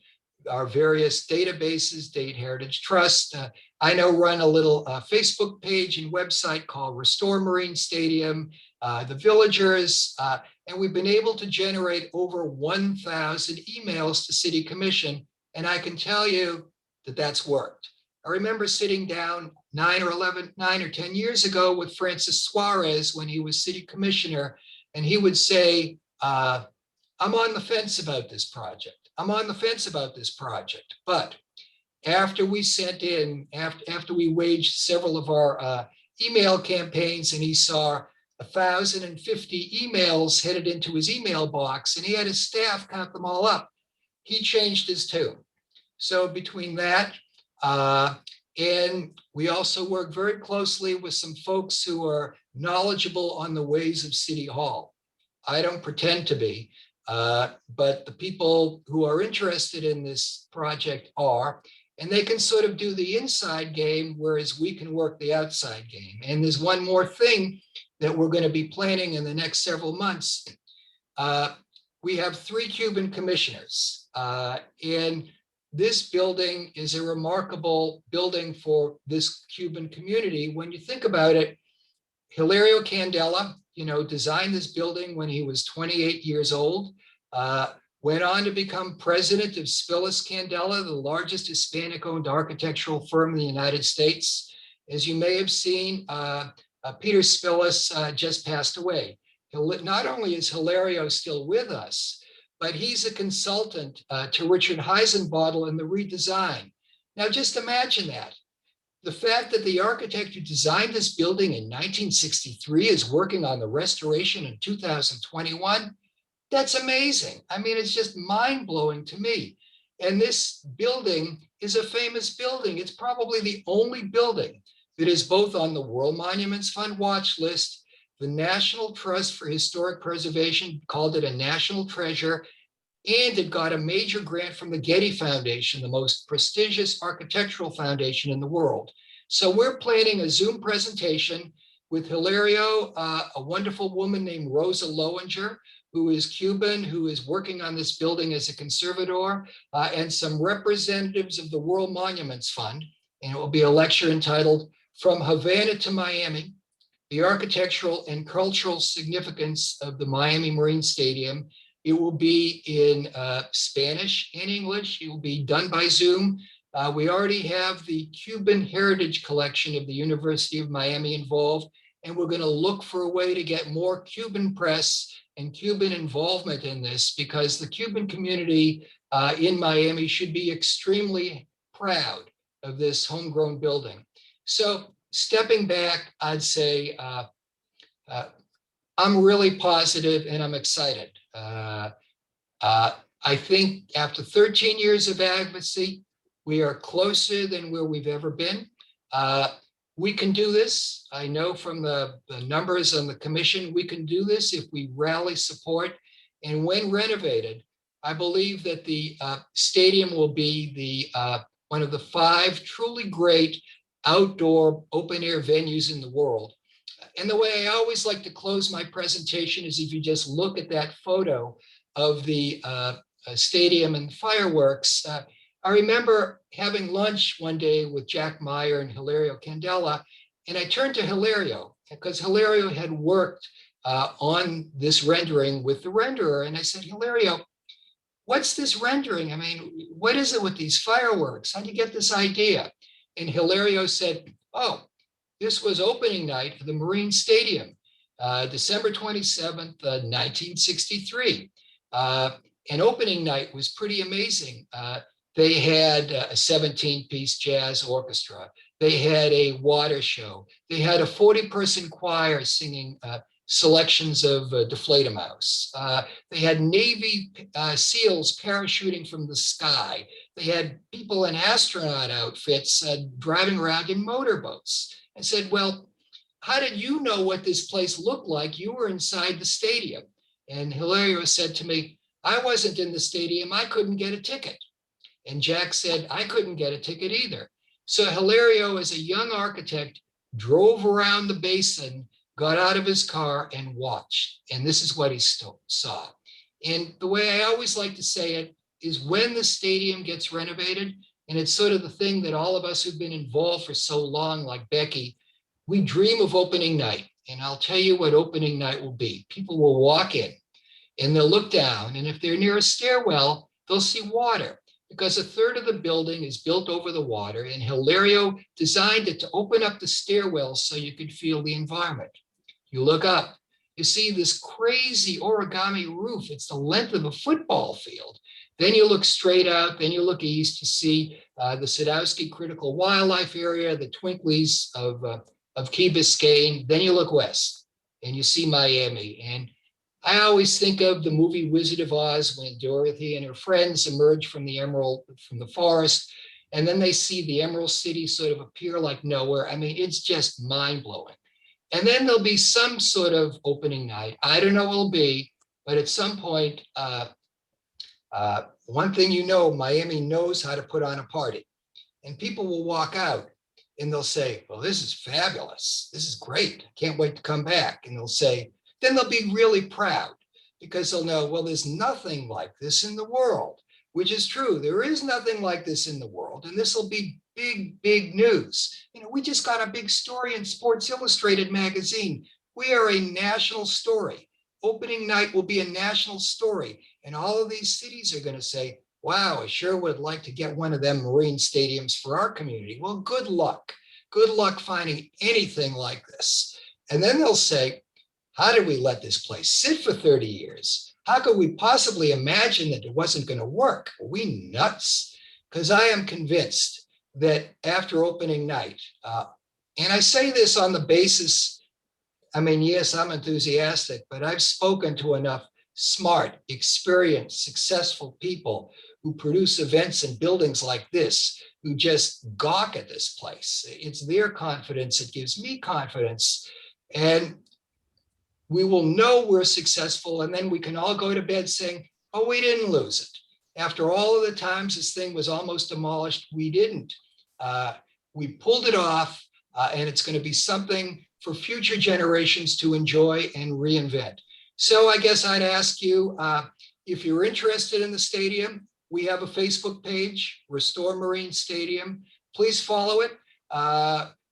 our various databases, Date Heritage Trust. I now run a little Facebook page and website called Restore Marine Stadium, the Villagers, and we've been able to generate over 1,000 emails to City Commission, and I can tell you that that's worked. I remember sitting down 9 or 10 years ago with Francis Suarez when he was City Commissioner, and he would say, I'm on the fence about this project. I'm on the fence about this project. But after we sent in, after we waged several of our email campaigns, and he saw 1,050 emails headed into his email box, and he had his staff count them all up, he changed his tune. So between that, and we also work very closely with some folks who are knowledgeable on the ways of City Hall. I don't pretend to be, but the people who are interested in this project are, and they can sort of do the inside game, whereas we can work the outside game. And there's one more thing that we're going to be planning in the next several months. We have 3 Cuban commissioners, and this building is a remarkable building for this Cuban community. When you think about it, Hilario Candela, designed this building when he was 28 years old, went on to become president of Spillis Candela, the largest Hispanic-owned architectural firm in the United States. As you may have seen, Peter Spillis just passed away. Not only is Hilario still with us, but he's a consultant to Richard Heisenbottle in the redesign. Now, just imagine that. The fact that the architect who designed this building in 1963 is working on the restoration in 2021, that's amazing. I mean, it's just mind-blowing to me. And this building is a famous building. It's probably the only building that is both on the World Monuments Fund watch list. The National Trust for Historic Preservation called it a national treasure, and it got a major grant from the Getty Foundation, the most prestigious architectural foundation in the world. So we're planning a Zoom presentation with Hilario, a wonderful woman named Rosa Lowinger, who is Cuban, who is working on this building as a conservator, and some representatives of the World Monuments Fund. And it will be a lecture entitled From Havana to Miami, the Architectural and Cultural Significance of the Miami Marine Stadium. It will be in Spanish and English. It will be done by Zoom. We already have the Cuban Heritage Collection of the University of Miami involved, and we're going to look for a way to get more Cuban press and Cuban involvement in this, because the Cuban community in Miami should be extremely proud of this homegrown building. So stepping back, I'd say I'm really positive and I'm excited. I think after 13 years of advocacy, we are closer than where we've ever been. We can do this. I know from the numbers on the commission, we can do this if we rally support. And when renovated, I believe that the stadium will be the one of the 5 truly great outdoor open air venues in the world. And the way I always like to close my presentation is if you just look at that photo of the stadium and fireworks. I remember having lunch one day with Jack Meyer and Hilario Candela, and I turned to Hilario because Hilario had worked on this rendering with the renderer. And I said, Hilario, what's this rendering? I mean, what is it with these fireworks? How do you get this idea? And Hilario said, oh, this was opening night for the Marine Stadium, December 27th, 1963. And opening night was pretty amazing. They had a 17-piece jazz orchestra. They had a water show. They had a 40-person choir singing selections of Deflate-A-Mouse. They had Navy SEALs parachuting from the sky. They had people in astronaut outfits driving around in motorboats. I said, well, how did you know what this place looked like? You were inside the stadium. And Hilario said to me, I wasn't in the stadium. I couldn't get a ticket. And Jack said, I couldn't get a ticket either. So Hilario, as a young architect, drove around the Basin, got out of his car and watched. And this is what he saw. And the way I always like to say it is when the stadium gets renovated, and it's sort of the thing that all of us who've been involved for so long, like Becky, we dream of opening night. And I'll tell you what opening night will be. People will walk in and they'll look down. And if they're near a stairwell, they'll see water, because a third of the building is built over the water. And Hilario designed it to open up the stairwell so you could feel the environment. You look up, you see this crazy origami roof. It's the length of a football field. Then you look straight out, then you look east to see the Sadowski Critical Wildlife Area, the Twinklies of Key Biscayne. Then you look west and you see Miami. And I always think of the movie Wizard of Oz when Dorothy and her friends emerge from the forest, and then they see the Emerald City sort of appear like nowhere. I mean, it's just mind-blowing. And then there'll be some sort of opening night. I don't know what it'll be, but at some point, one thing you know, Miami knows how to put on a party. And people will walk out and they'll say, well, this is fabulous. This is great. Can't wait to come back. And then they'll be really proud, because they'll know, well, there's nothing like this in the world, which is true. There is nothing like this in the world. And this will be big, big news. You know, we just got a big story in Sports Illustrated magazine. We are a national story. Opening night will be a national story. And all of these cities are going to say, wow, I sure would like to get one of them marine stadiums for our community. Well, good luck. Good luck finding anything like this. And then they'll say, how did we let this place sit for 30 years? How could we possibly imagine that it wasn't going to work? Are we nuts? Because I am convinced that after opening night, and I say this on the basis, I mean, yes, I'm enthusiastic, but I've spoken to enough smart, experienced, successful people who produce events and buildings like this, who just gawk at this place. It's their confidence that gives me confidence. And we will know we're successful, and then we can all go to bed saying, oh, we didn't lose it. After all of the times this thing was almost demolished, we didn't. We pulled it off, and it's going to be something for future generations to enjoy and reinvent. So I guess I'd ask you, if you're interested in the stadium, we have a Facebook page, Restore Marine Stadium. Please follow it.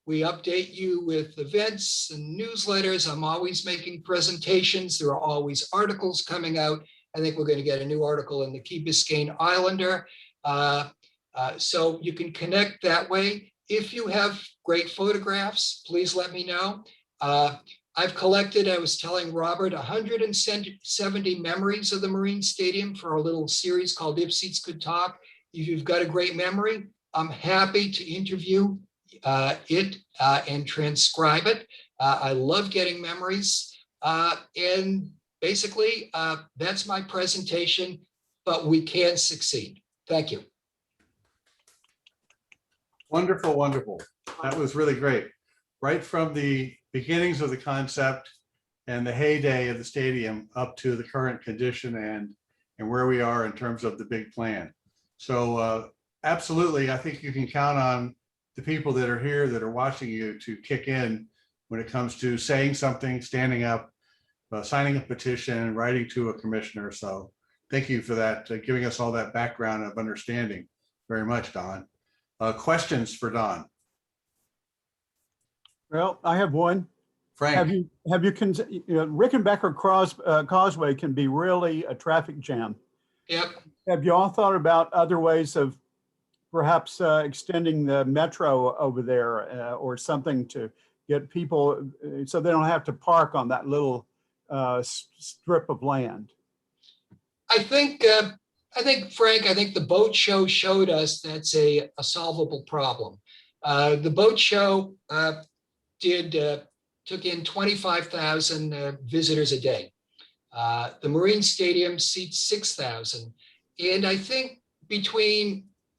We update you with events and newsletters. I'm always making presentations. There are always articles coming out. I think we're going to get a new article in the Key Biscayne Islander. So you can connect that way. If you have great photographs, please let me know. I've collected, I was telling Robert, 170 memories of the Marine Stadium for a little series called If Seats Could Talk. If you've got a great memory, I'm happy to interview it and transcribe it. I love getting memories. And basically, that's my presentation, but we can succeed. Thank you. Wonderful, wonderful. That was really great. Right from the beginnings of the concept and the heyday of the stadium up to the current condition and where we are in terms of the big plan. So absolutely, I think you can count on the people that are here that are watching you to kick in when it comes to saying something, standing up, signing a petition, writing to a commissioner. So thank you for that, giving us all that background of understanding very much, Don. Questions for Don? Well, I have one. Frank. Have you Rickenbacker Causeway can be really a traffic jam. Yep. Have you all thought about other ways of perhaps extending the metro over there or something to get people so they don't have to park on that little strip of land? I think, Frank, the boat show showed us that's a solvable problem. The boat show took in 25,000 visitors a day. The Marine Stadium seats 6,000. And I think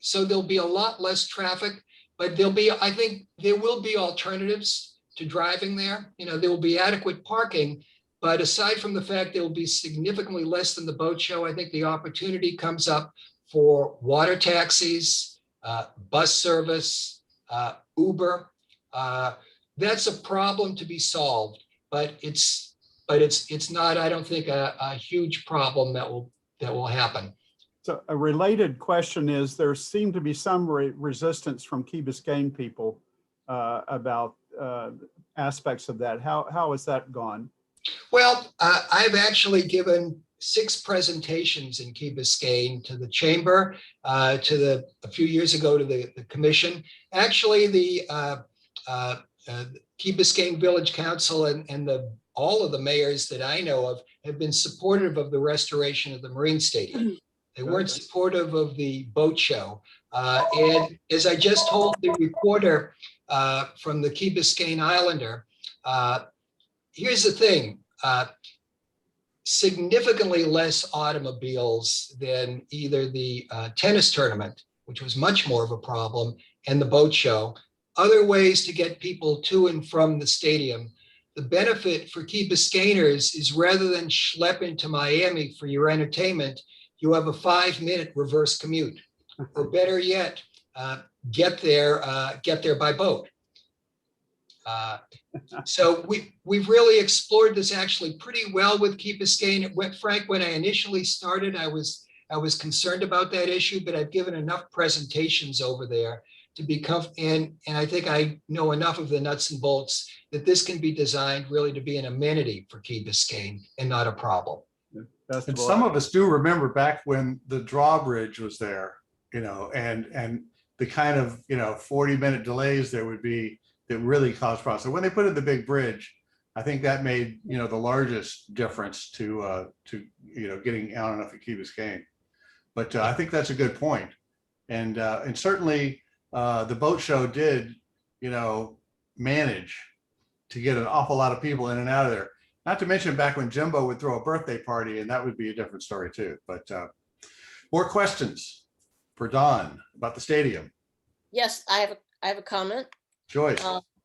so there'll be a lot less traffic, but I think there will be alternatives to driving there. You know, there will be adequate parking, but aside from the fact there will be significantly less than the boat show, I think the opportunity comes up for water taxis, bus service, Uber. that's a problem to be solved, but it's not, I don't think, a huge problem that will happen. So a related question is, there seemed to be some resistance from Key Biscayne people about aspects of that. How has that gone? Well, I've actually given 6 presentations in Key Biscayne to the chamber, a few years ago to the commission. Actually, the Key Biscayne Village Council and all of the mayors that I know of have been supportive of the restoration of the MarineStadium. They weren't supportive of the boat show. And as I just told the reporter from the Key Biscayne Islander, here's the thing. Significantly less automobiles than either the tennis tournament, which was much more of a problem, and the boat show. Other ways to get people to and from the stadium. The benefit for Key Biscayners is, rather than schlep into Miami for your entertainment, you have a 5-minute reverse commute, or better yet, get there by boat. So we've really explored this actually pretty well with Key Biscayne. Frank, when I initially started, I was concerned about that issue, but I've given enough presentations over there to become, and I think I know enough of the nuts and bolts that this can be designed really to be an amenity for Key Biscayne and not a problem. And some of us do remember back when the drawbridge was there, and the kind of, 40-minute delays there would be that really caused problems. So when they put in the big bridge, I think that made, the largest difference to getting out enough at Key Biscayne. But I think that's a good point. And certainly the boat show did, manage to get an awful lot of people in and out of there. Not to mention back when Jimbo would throw a birthday party, and that would be a different story too. But more questions for Don about the stadium? Yes, I have a comment. Joyce.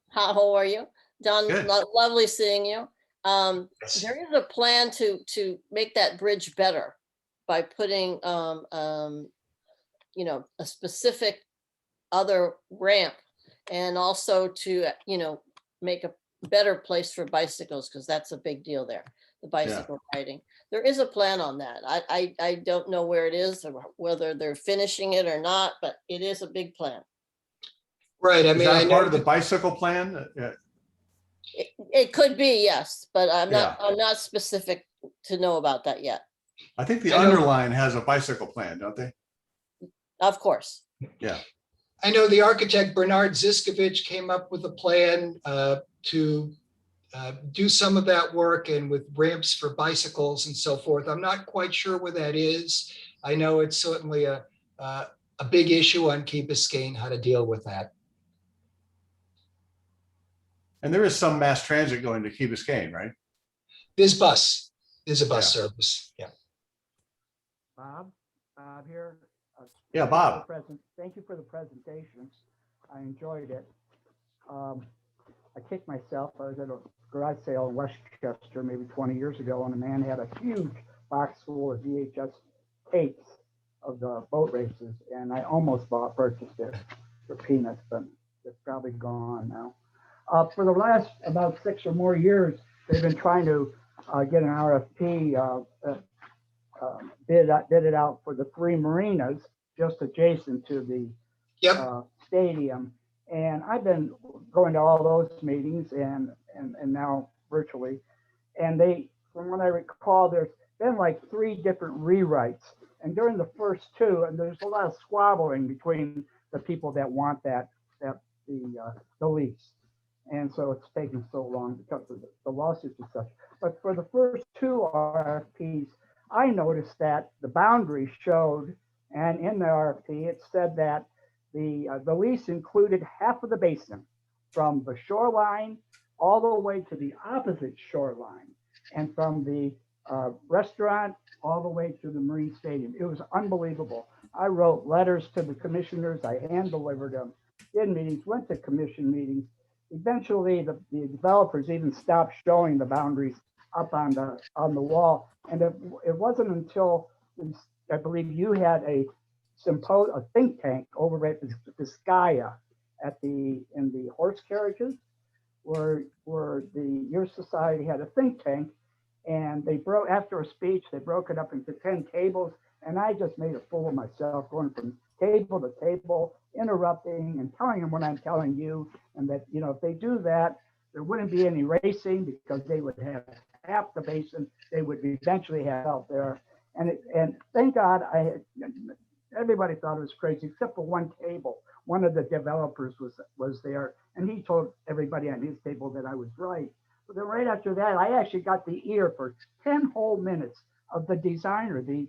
How are you? Don, Good. lovely seeing you. There is a plan to make that bridge better by putting, a specific other ramp, and also to, make a better place for bicycles, because that's a big deal there, the bicycle riding. There is a plan on that. I don't know where it is or whether they're finishing it or not, but it is a big plan. Right. I Is mean, that I know part of the bicycle plan? It could be, yes, but I'm not specific to know about that yet. I think the underline has a bicycle plan, don't they? Of course. Yeah. I know the architect Bernard Ziskovich came up with a plan to do some of that work, and with ramps for bicycles and so forth. I'm not quite sure where that is. I know it's certainly a big issue on Key Biscayne, how to deal with that. And there is some mass transit going to Key Biscayne, right? There's a bus service. Yeah. Bob here. Yeah, Bob. Thank you for the presentation. I enjoyed it. I kicked myself. I was at a garage sale in Westchester maybe 20 years ago, and a man had a huge box full of VHS tapes of the boat races, and I almost purchased it for peanuts, but it's probably gone now. For the last about 6 or more years, they've been trying to get an RFP bid it out for the 3 marinas just adjacent to the stadium. And I've been going to all those meetings and now virtually. And from what I recall, there's been like 3 different rewrites. And during the first 2, and there's a lot of squabbling between the people that want the lease. And so it's taken so long because of the lawsuits and such. But for the first 2 RFPs, I noticed that the boundary showed, and in the RFP, it said that the lease included half of the basin from the shoreline all the way to the opposite shoreline, and from the restaurant all the way to the MarineStadium. It was unbelievable. I wrote letters to the commissioners. I hand delivered them, did meetings, went to commission meetings. Eventually, the developers even stopped showing the boundaries up on the wall. And it wasn't until I believe you had a think tank over at Vizcaya in the horse carriages, your society had a think tank, and they broke, after a speech, they broke it up into 10 tables, and I just made a fool of myself, going from table to table, interrupting and telling them what I'm telling you, and that, you know, if they do that, there wouldn't be any racing because they would have half the basin they would eventually have out there. And thank God everybody thought it was crazy except for one table. One of the developers was there, and he told everybody on his table that I was right. But then right after that, I actually got the ear for 10 whole minutes of the designer, the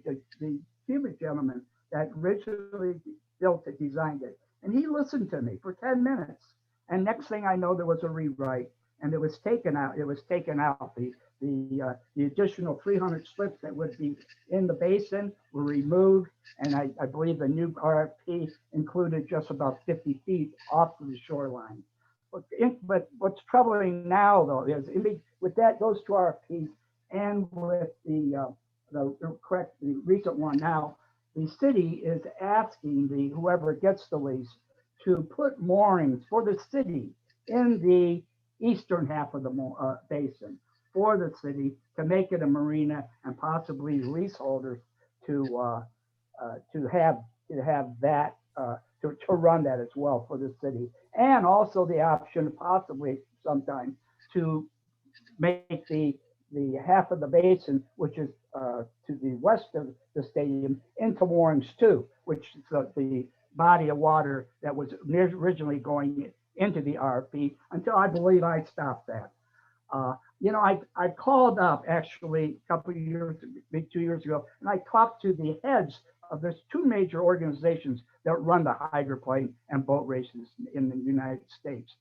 Cuban gentleman that originally built it, designed it. And he listened to me for 10 minutes. And next thing I know, there was a rewrite, and it was taken out. It was taken out. The additional 300 slips that would be in the basin were removed. And I believe the new RFP included just about 50 feet off of the shoreline. But what's troubling now, though, is with those two RFPs and with the recent one now, the city is asking whoever gets the lease to put moorings for the city in the eastern half of the basin for the city to make it a marina, and possibly leaseholders to have that to run that as well for the city, and also the option possibly sometime to make the half of the basin, which is to the west of the stadium, into moorings too, which is the body of water that was originally going into the RFP, until I believe I stopped that. You know, I called up actually a couple of years, maybe 2 years ago, and I talked to the heads of there's two major organizations that run the hydroplane and boat races in the United States.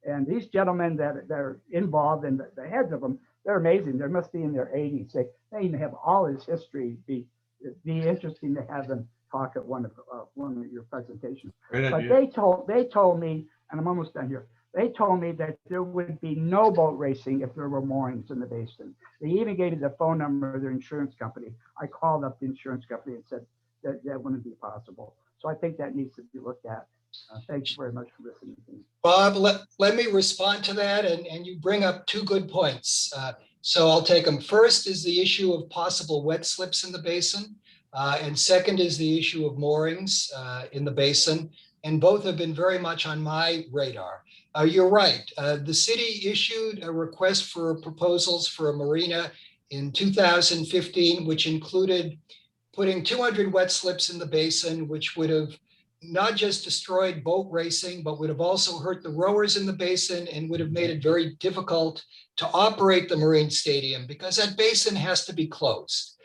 And these gentlemen that are involved, and the heads of them, they're amazing. They must be in their 80s. They even have all his history. It'd be interesting to have them talk at one of your presentations. But they told me, and I'm almost done here. They told me that there would be no boat racing if there were moorings in the basin. They even gave me the phone number of their insurance company. I called up the insurance company and said that wouldn't be possible. So I think that needs to be looked at. Thank you very much for listening to me. Bob, let me respond to that, and you bring up two good points. So I'll take them. First is the issue of possible wet slips in the basin, and second is the issue of moorings in the basin, and both have been very much on my radar. You're right. The city issued a request for proposals for a marina in 2015, which included putting 200 wet slips in the basin, which would have not just destroyed boat racing, but would have also hurt the rowers in the basin and would have made it very difficult to operate the MarineStadium, because that basin has to be closed.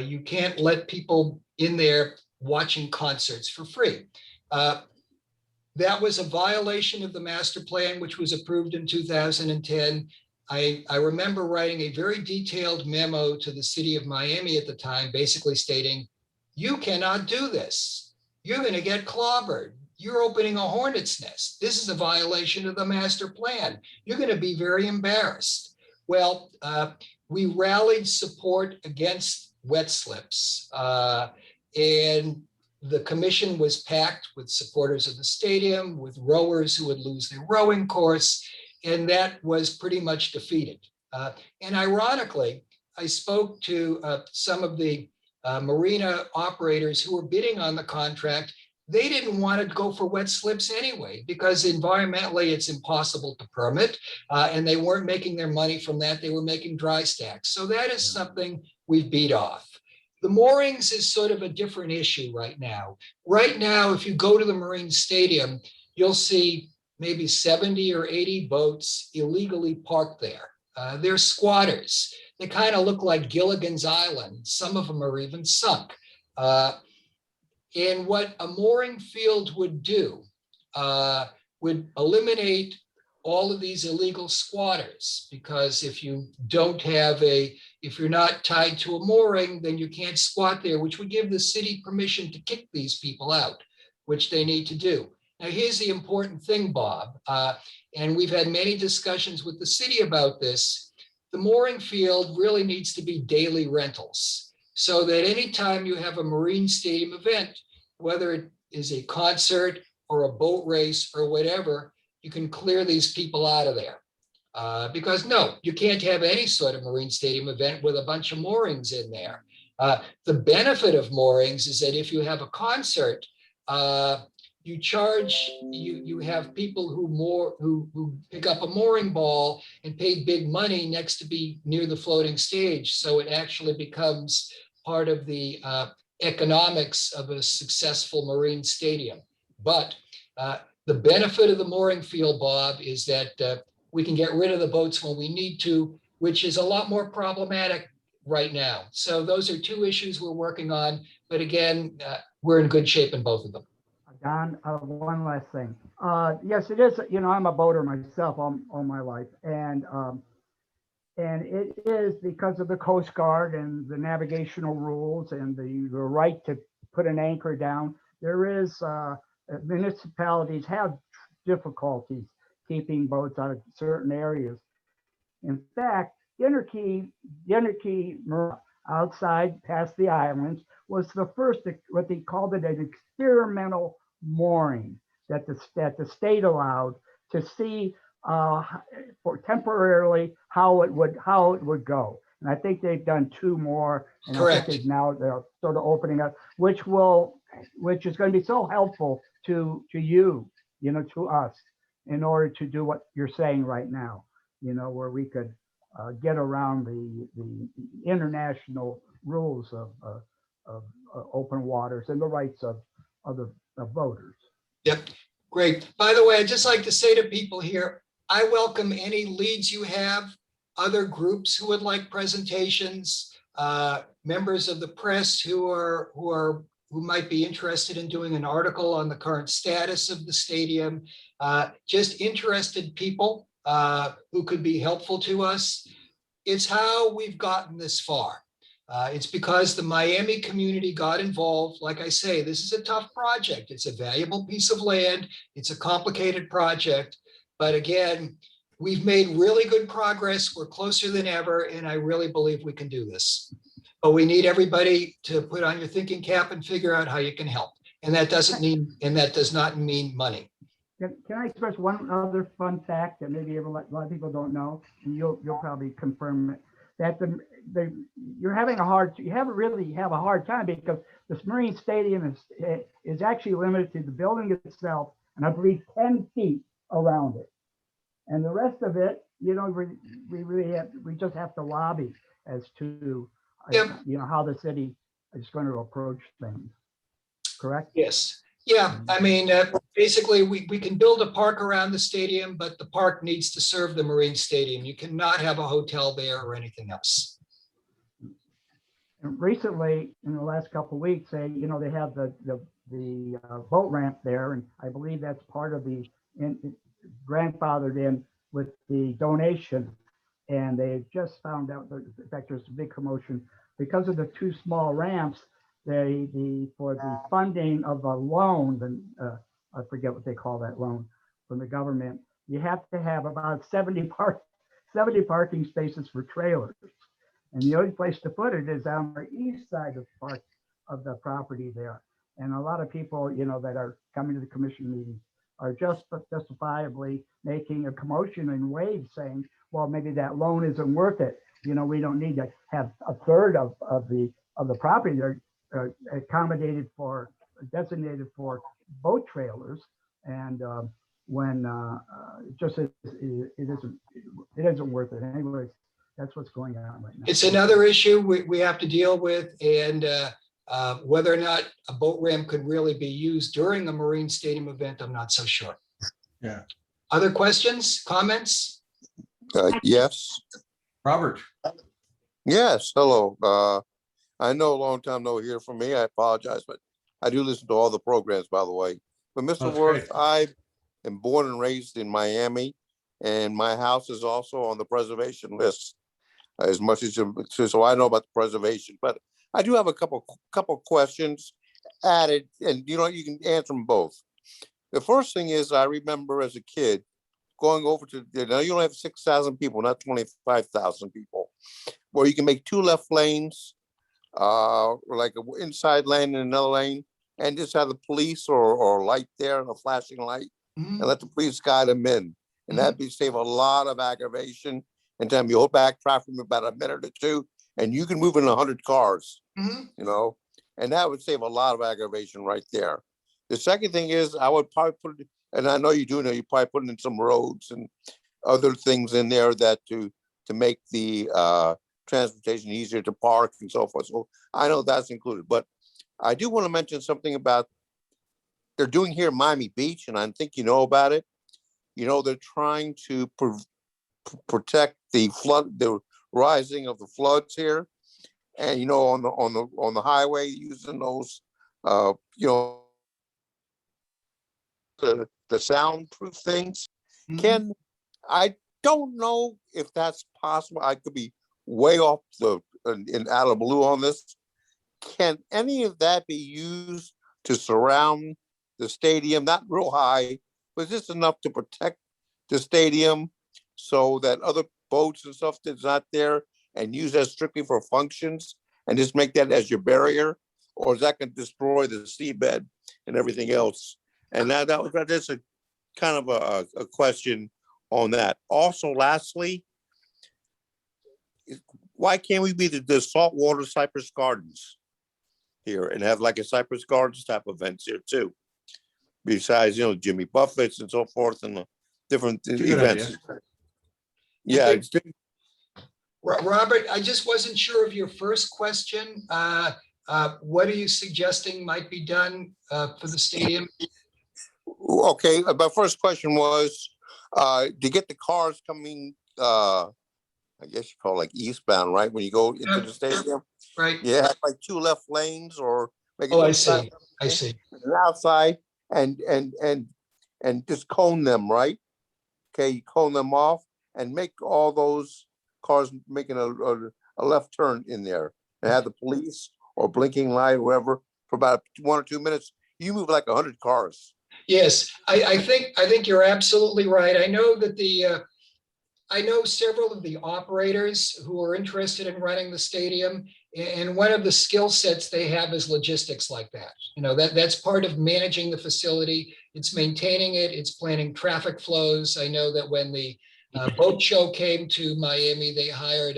You can't let people in there watching concerts for free. That was a violation of the master plan, which was approved in 2010. I remember writing a very detailed memo to the city of Miami at the time, basically stating, you cannot do this. You're going to get clobbered. You're opening a hornet's nest. This is a violation of the master plan. You're going to be very embarrassed. Well, we rallied support against wet slips, and the commission was packed with supporters of the stadium, with rowers who would lose their rowing course, and that was pretty much defeated. And ironically, I spoke to some of the marina operators who were bidding on the contract. They didn't want to go for wet slips anyway, because environmentally it's impossible to permit, and they weren't making their money from that. They were making dry stacks. So that is something we've beat off. The moorings is sort of a different issue right now. Right now, if you go to the MarineStadium, you'll see maybe 70 or 80 boats illegally parked there. They're squatters. They kind of look like Gilligan's Island. Some of them are even sunk. And what a mooring field would do would eliminate all of these illegal squatters, because if you don't have if you're not tied to a mooring, then you can't squat there, which would give the city permission to kick these people out, which they need to do. Now, here's the important thing, Bob, and we've had many discussions with the city about this. The mooring field really needs to be daily rentals, so that anytime you have a MarineStadium event, whether it is a concert or a boat race or whatever, you can clear these people out of there. Because no, you can't have any sort of marine stadium event with a bunch of moorings in there. The benefit of moorings is that if you have a concert, you charge, you have people who pick up a mooring ball and pay big money next to be near the floating stage. So it actually becomes part of the economics of a successful marine stadium. But the benefit of the mooring field, Bob, is that we can get rid of the boats when we need to, which is a lot more problematic right now. So those are two issues we're working on. But again, we're in good shape in both of them. Don, one last thing. Yes, it is. You know, I'm a boater myself all my life, and it is because of the Coast Guard and the navigational rules and the right to put an anchor down. There is municipalities have difficulties keeping boats out of certain areas. In fact, Dinnerkey outside past the islands was the first, what they called it, an experimental mooring that the state allowed to see for temporarily how it would go. And I think they've done two more. And Correct. I think now they're sort of opening up, which is going to be so helpful to you, to us, in order to do what you're saying right now, where we could get around the international rules of open waters and the rights of voters. Yep, great. By the way, I'd just like to say to people here, I welcome any leads you have, other groups who would like presentations, members of the press who might be interested in doing an article on the current status of the stadium, just interested people who could be helpful to us. It's how we've gotten this far. It's because the Miami community got involved. Like I say, this is a tough project. It's a valuable piece of land. It's a complicated project. But again, we've made really good progress. We're closer than ever, and I really believe we can do this. But we need everybody to put on your thinking cap and figure out how you can help. And that does not mean money. Can I express one other fun fact that maybe a lot of people don't know, and you'll probably confirm it, that you really have a hard time because this Marine Stadium is actually limited to the building itself, and I believe 10 feet around it. And the rest of it, we just have to lobby as to how the city is going to approach things. Correct? Yes. Yeah. I mean, basically, we can build a park around the stadium, but the park needs to serve the Marine Stadium. You cannot have a hotel there or anything else. And recently, in the last couple of weeks, they have the boat ramp there, and I believe that's part of the grandfathered in with the donation. And they just found out that, in fact, there's a big commotion because of the two small ramps. For the funding of a loan, I forget what they call that loan from the government, you have to have about 70 parking spaces for trailers. And the only place to put it is on the east side of the property there. And a lot of people, that are coming to the commission meetings are justifiably making a commotion and waves saying, well, maybe that loan isn't worth it. We don't need to have a third of the property there designated for boat trailers, and when it isn't worth it. Anyways, that's what's going on right now. It's another issue we have to deal with, and whether or not a boat ramp could really be used during a Marine Stadium event, I'm not so sure. Yeah. Other questions, comments? Yes. Robert. Yes. Hello. I know a long time no hear from me. I apologize, but I do listen to all the programs, by the way. But Mr. That's Worth, great. I am born and raised in Miami, and my house is also on the preservation list. As much as so I know about the preservation, but I do have a couple questions added, and you can answer them both. The first thing is, I remember as a kid going over to, now you only have 6,000 people, not 25,000 people, where you can make two left lanes, like an inside lane and another lane, and just have the police or light there and a flashing light, and let the police guide them in. And that'd be save a lot of aggravation. And time you hold back traffic about a minute or two, and you can move in 100 cars, Mhm. you know, and that would save a lot of aggravation right there. The second thing is I would probably put it, and I know you do know, you probably put in some roads and other things in there that to make the transportation easier to park and so forth. So I know that's included, but I do want to mention something about they're doing here in Miami Beach, and I think you know about it. You know, they're trying to protect the flood, the rising of the floods here, and you know, on the highway using those, you know, the soundproof things. Mhm. Can I don't know if that's possible. I could be way off the in out of the blue on this. Can any of that be used to surround the stadium? Not real high, but just enough to protect the stadium so that other boats and stuff that's not there and use that strictly for functions and just make that as your barrier? Or is that going to destroy the seabed and everything else? And that was just a kind of a question on that. Also, lastly, why can't we be the saltwater Cypress Gardens here and have like a Cypress Gardens type events here too? Besides, you know, Jimmy Buffett's and so forth and the different a good events. idea. Yeah, it's been, Robert, I just wasn't sure of your first question. What are you suggesting might be done for the stadium? okay. My first question was to get the cars coming, I guess you call it like eastbound, right? When you go into the stadium, Right? you have like 2 left lanes or make it Oh, I inside see. I see. and outside and just cone them, right? Okay, you cone them off and make all those cars making a left turn in there and have the police or blinking light or whatever for about 1 or 2 minutes. You move like 100 cars. Yes, I think you're absolutely right. I know that I know several of the operators who are interested in running the stadium, and one of the skill sets they have is logistics like that. You know, that's part of managing the facility. It's maintaining it. It's planning traffic flows. I know that when the boat show came to Miami, they hired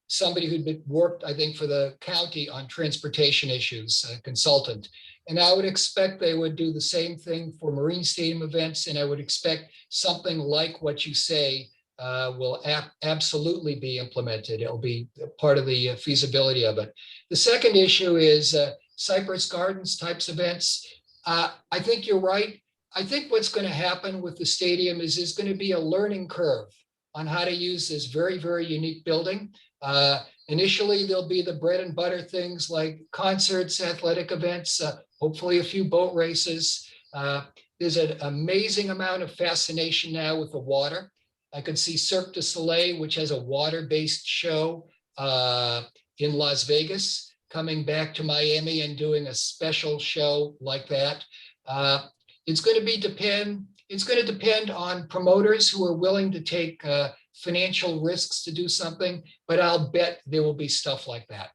somebody who'd worked, I think, for the county on transportation issues, a consultant. And I would expect they would do the same thing for MarineStadium events. And I would expect something like what you say will absolutely be implemented. It'll be part of the feasibility of it. The second issue is Cypress Gardens types events. I think you're right. I think what's going to happen with the stadium is there's going to be a learning curve on how to use this very, very unique building. Initially, there'll be the bread and butter things like concerts, athletic events, hopefully a few boat races. There's an amazing amount of fascination now with the water. I could see Cirque du Soleil, which has a water-based show in Las Vegas, coming back to Miami and doing a special show like that. It's going to depend on promoters who are willing to take financial risks to do something, but I'll bet there will be stuff like that.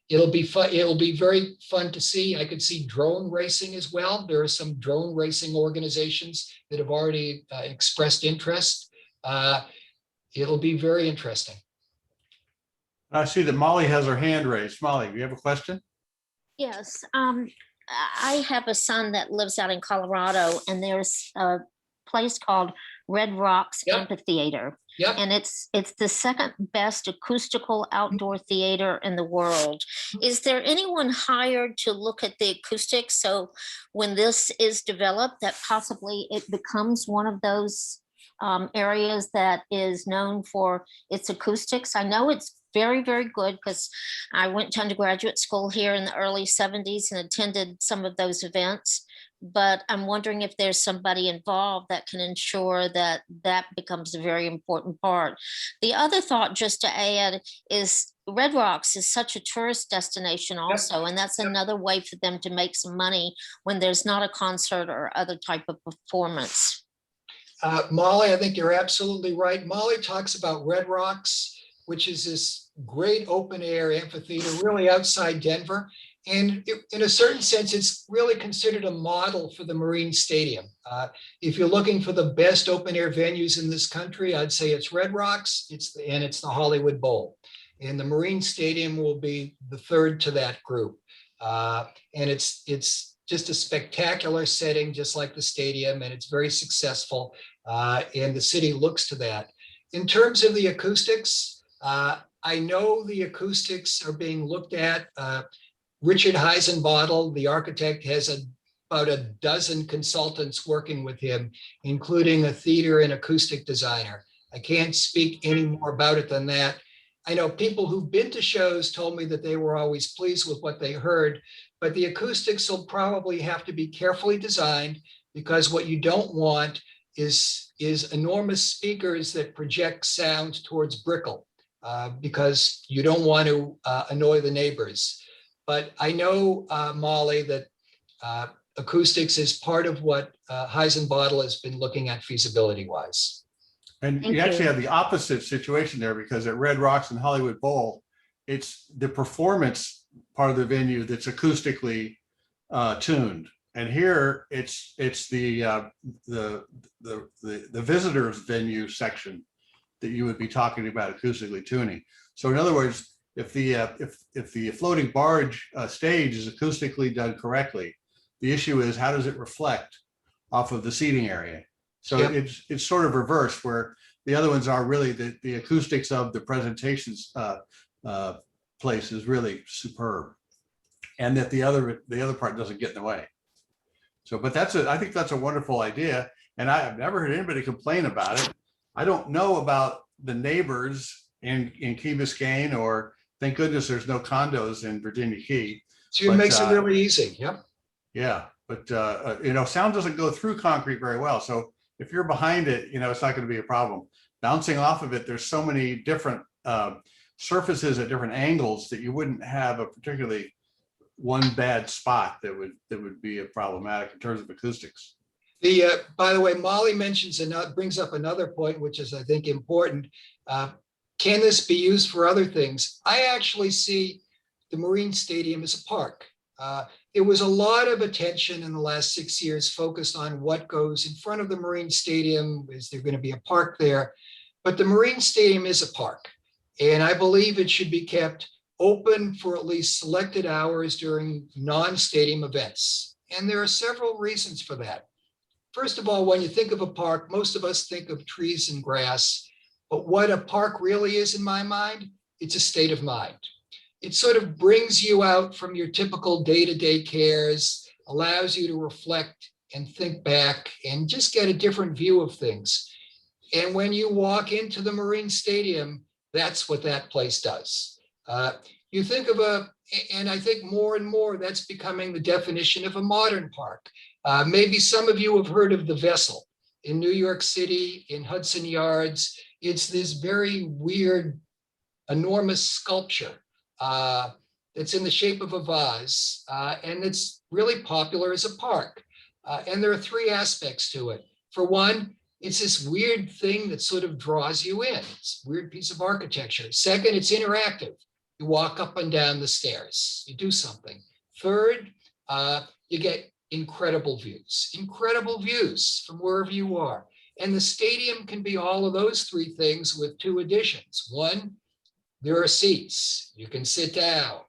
It'll be fun. It'll be very fun to see. I could see drone racing as well. There are some drone racing organizations that have already expressed interest. It'll be very interesting. I see that Molly has her hand raised. Molly, do you have a question? Yes, I have a son that lives out in Colorado, and there's a place called Rocks Yep. Amphitheater. Yep. And it's the second best acoustical outdoor theater in the world. Is there anyone hired to look at the acoustics? So when this is developed, that possibly it becomes one of those areas that is known for its acoustics? I know it's very, very good because I went to undergraduate school here in the early 70s and attended some of those events. But I'm wondering if there's somebody involved that can ensure that that becomes a very important part. The other thought, just to add, is Red Rocks is such a tourist destination also, and that's another way for them to make some money when there's not a concert or other type of performance. Molly, I think you're absolutely right. Molly talks about Red Rocks, which is this great open air amphitheater, really outside Denver. And in a certain sense, it's really considered a model for the MarineStadium. If you're looking for the best open air venues in this country, I'd say it's Red Rocks, it's the Hollywood Bowl. And the MarineStadium will be the third to that group. And it's just a spectacular setting, just like the stadium, and it's very successful. And the city looks to that. In terms of the acoustics, I know the acoustics are being looked at. Richard Heisenbottle, the architect, has about a dozen consultants working with him, including a theater and acoustic designer. I can't speak any more about it than that. I know people who've been to shows told me that they were always pleased with what they heard, but the acoustics will probably have to be carefully designed, because what you don't want is enormous speakers that project sound towards Brickell, because you don't want to annoy the neighbors. But I know, Molly, that acoustics is part of what Heisenbottle has been looking at feasibility-wise. And Thank you actually you. have the opposite situation there, because at Red Rocks and Hollywood Bowl, it's the performance part of the venue that's acoustically tuned. And here it's the visitors venue section that you would be talking about acoustically tuning. So in other words, if the floating barge stage is acoustically done correctly, the issue is, how does it reflect off of the seating area? So Yep. it's sort of reversed, where the other ones are really the acoustics of the presentations place is really superb, and that the other part doesn't get in the way. So, but I think that's a wonderful idea, and I've never heard anybody complain about it. I don't know about the neighbors in Key Biscayne, or thank goodness there's no condos in Virginia Key. So it But, makes it really easy. Yep. Yeah, but sound doesn't go through concrete very well. So if you're behind it, it's not going to be a problem. Bouncing off of it, there's so many different surfaces at different angles that you wouldn't have a particularly one bad spot that would be problematic in terms of acoustics. By the way, Molly brings up another point, which is, I think, important. Can this be used for other things? I actually see the MarineStadium as a park. There was a lot of attention in the last 6 years focused on what goes in front of the MarineStadium. Is there going to be a park there? But the MarineStadium is a park, and I believe it should be kept open for at least selected hours during non-stadium events. And there are several reasons for that. First of all, when you think of a park, most of us think of trees and grass, but what a park really is, in my mind, it's a state of mind. It sort of brings you out from your typical day-to-day cares, allows you to reflect and think back and just get a different view of things. And when you walk into the MarineStadium, that's what that place does. You think of and I think more and more that's becoming the definition of a modern park. Maybe some of you have heard of the Vessel in New York City, in Hudson Yards. It's this very weird, enormous sculpture that's in the shape of a vase, and it's really popular as a park. And there are three aspects to it. For one, it's this weird thing that sort of draws you in. It's a weird piece of architecture. Second, it's interactive. You walk up and down the stairs, you do something. Third, you get incredible views from wherever you are. And the stadium can be all of those three things with two additions. One, there are seats. You can sit down.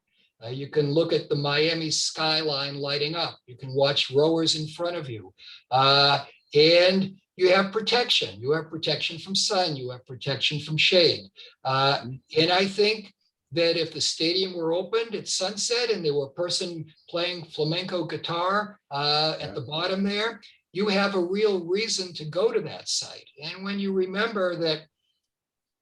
You can look at the Miami skyline lighting up. You can watch rowers in front of you. And you have protection. You have protection from sun. You have protection from shade. And I think that if the stadium were opened at sunset and there were a person playing flamenco guitar at the bottom there, you have a real reason to go to that site. And when you remember that,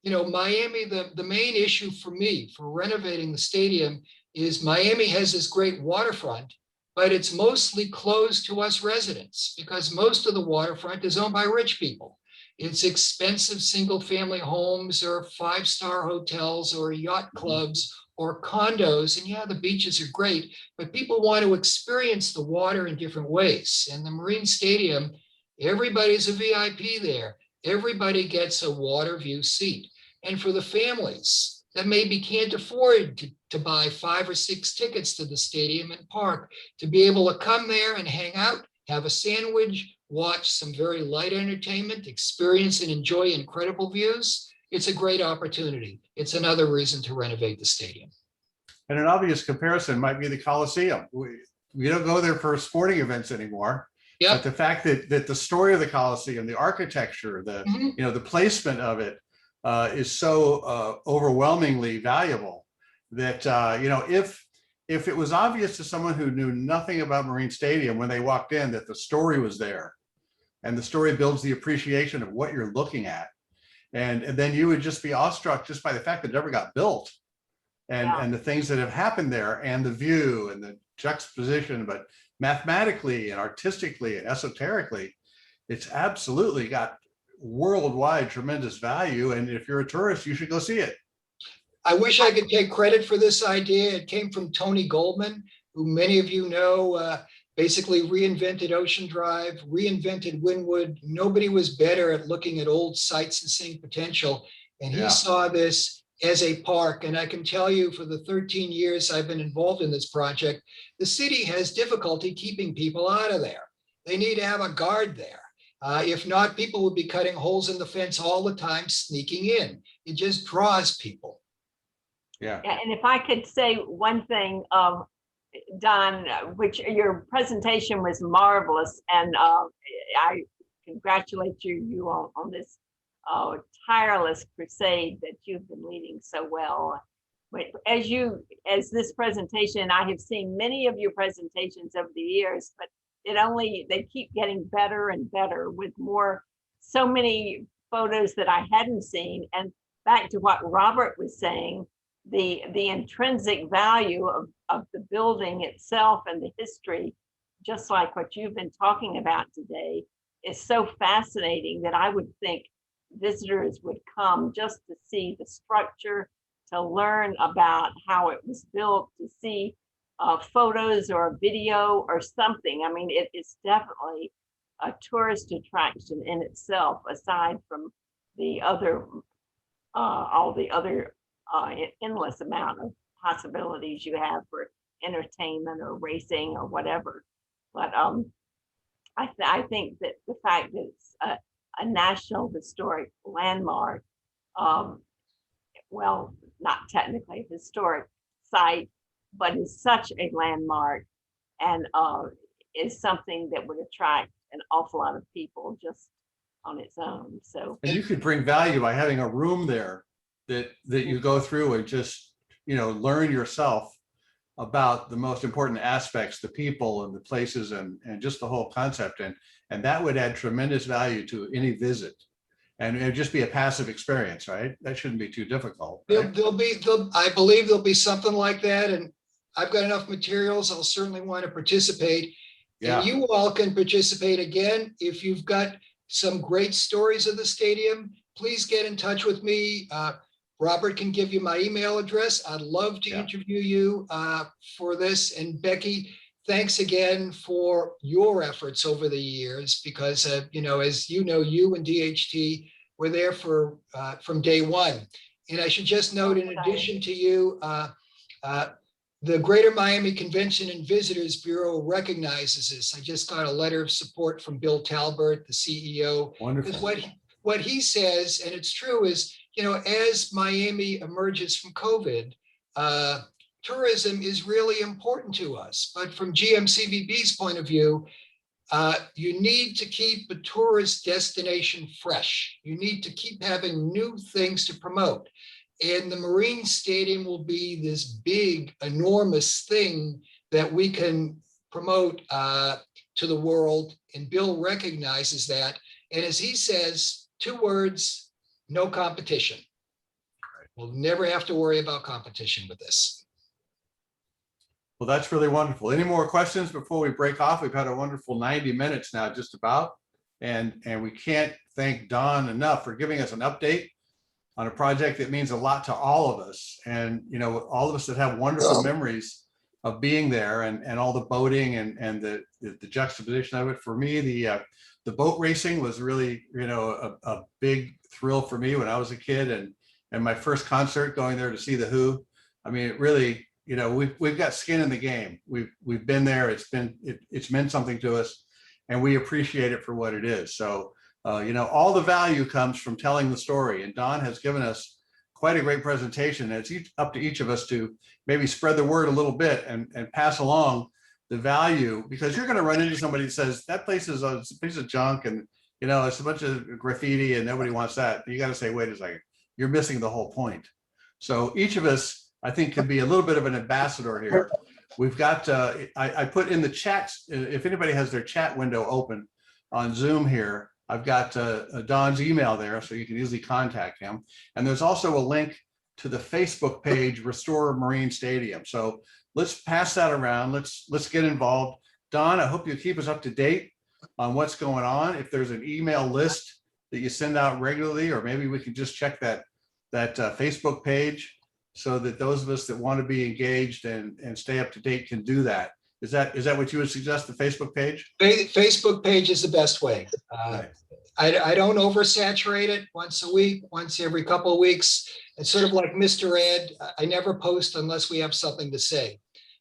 Miami, the main issue for me for renovating the stadium is Miami has this great waterfront, but it's mostly closed to us residents because most of the waterfront is owned by rich people. It's expensive single-family homes or five-star hotels or yacht clubs or condos. And yeah, the beaches are great, but people want to experience the water in different ways. And the MarineStadium, everybody's a VIP there. Everybody gets a water view seat. And for the families that maybe can't afford to buy 5 or 6 tickets to the stadium and park, to be able to come there and hang out, have a sandwich, watch some very light entertainment, experience and enjoy incredible views. It's a great opportunity. It's another reason to renovate the stadium. And an obvious comparison might be the Coliseum. We don't go there for sporting events anymore. Yep. But the fact that the story of the Coliseum, the architecture, the Mhm. the placement of it is so overwhelmingly valuable that if it was obvious to someone who knew nothing about MarineStadium when they walked in that the story was there, and the story builds the appreciation of what you're looking at, and then you would just be awestruck just by the fact that it never got built, and the things that have happened there, and the view and the juxtaposition, but mathematically and artistically and esoterically, it's absolutely got worldwide tremendous value. And if you're a tourist, you should go see it. I wish I could take credit for this idea. It came from Tony Goldman, who many of you know, basically reinvented Ocean Drive, reinvented Wynwood. Nobody was better at looking at old sites and seeing potential. And he Yeah. saw this as a park. And I can tell you, for the 13 years I've been involved in this project, the city has difficulty keeping people out of there. They need to have a guard there. If not, people would be cutting holes in the fence all the time, sneaking in. It just draws people. Yeah. Yeah, and if I could say one thing, Don, which your presentation was marvelous, and I congratulate you on this tireless crusade that you've been leading so well. But as this presentation, I have seen many of your presentations over the years, but they keep getting better and better with so many photos that I hadn't seen. And back to what Robert was saying, the intrinsic value of the building itself and the history, just like what you've been talking about today, is so fascinating that I would think visitors would come just to see the structure, to learn about how it was built, to see photos or a video or something. I mean, it is definitely a tourist attraction in itself, aside from the other, all the other endless amount of possibilities you have for entertainment or racing or whatever. But I think that the fact that it's a national historic landmark, well, not technically a historic site, but is such a landmark, and is something that would attract an awful lot of people just on its own. So, And you could bring value by having a room there that you go through and just learn yourself about the most important aspects, the people and the places, and just the whole concept, and that would add tremendous value to any visit, and it'd just be a passive experience, right? That shouldn't be too difficult, right? I believe there'll be something like that, and I've got enough materials. I'll certainly want to participate. Yeah. And you all can participate again. If you've got some great stories of the stadium, please get in touch with me. Robert can give you my email address. I'd love to interview you for this. And Becky, thanks again for your efforts over the years, because as you know, you and DHT were there from day one. And I should just note, in addition to you, the Greater Miami Convention and Visitors Bureau recognizes this. I just got a letter of support from Bill Talbert, the CEO. Wonderful. Because what he says, and it's true, is, as Miami emerges from COVID, tourism is really important to us. But from GMCVB's point of view, you need to keep a tourist destination fresh. You need to keep having new things to promote. And the MarineStadium will be this big, enormous thing that we can promote to the world. And Bill recognizes that. And as he says, 2 words: no competition. We'll never have to worry about competition with this. Well, that's really wonderful. Any more questions before we break off? We've had a wonderful 90 minutes now, just about. And we can't thank Don enough for giving us an update on a project that means a lot to all of us. And, all of us that have wonderful memories of being there, and all the boating and the juxtaposition of it. For me, the boat racing was really, a big thrill for me when I was a kid. and my first concert going there to see the Who. I mean, it really, you know, we've got skin in the game. We've been there. It's meant something to us, and we appreciate it for what it is. So, you know, all the value comes from telling the story. And Don has given us quite a great presentation. It's up to each of us to maybe spread the word a little bit and pass along the value, because you're going to run into somebody that says that place is a piece of junk and, you know, it's a bunch of graffiti and nobody wants that. You got to say, wait a second, you're missing the whole point. So each of us, I think, can be a little bit of an ambassador here. We've got, I put in the chats, if anybody has their chat window open on Zoom here, I've got Don's email there, so you can easily contact him. And there's also a link to the Facebook page, Restore Marine Stadium. So let's pass that around. Let's get involved. Don, I hope you keep us up to date on what's going on. If there's an email list that you send out regularly, or maybe we can just check that Facebook page so that those of us that want to be engaged and stay up to date can do that. Is that what you would suggest, the Facebook page? Facebook page is the best way. Right. I don't oversaturate it. Once a week, once every couple of weeks. It's sort of like Mr. Ed. I never post unless we have something to say.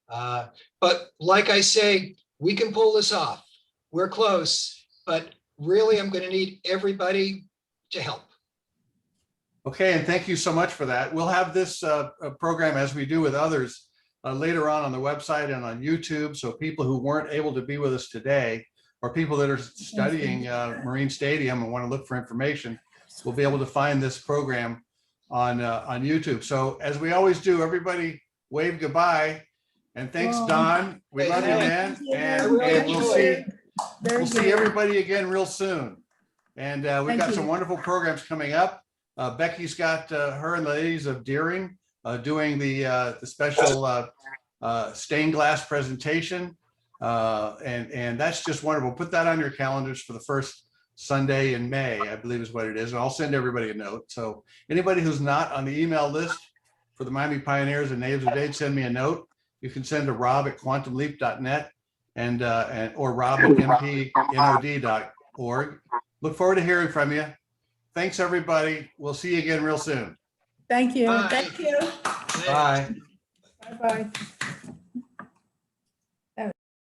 But like I say, we can pull this off. We're close, but really I'm going to need everybody to help. Okay, and thank you so much for that. We'll have this program, as we do with others, later on the website and on YouTube. So people who weren't able to be with us today, or people that are studying MarineStadium and want to look for information, will be able to find this program on YouTube. So as we always do, everybody wave goodbye. And thanks, Don. We love you, man. And we'll see everybody again real soon. And we've got some wonderful programs coming up. Becky's got her and the ladies of Deering doing the special stained glass presentation. And that's just wonderful. Put that on your calendars for the first Sunday in May, I believe is what it is. And I'll send everybody a note. So anybody who's not on the email list for the Miami Pioneers and Natives of Dade, send me a note. You can send to rob@quantumleap.net or rob@mpnod.org. Look forward to hearing from you. Thanks, everybody. We'll see you again real soon. Thank you. Bye. Thank you. Bye. Bye-bye.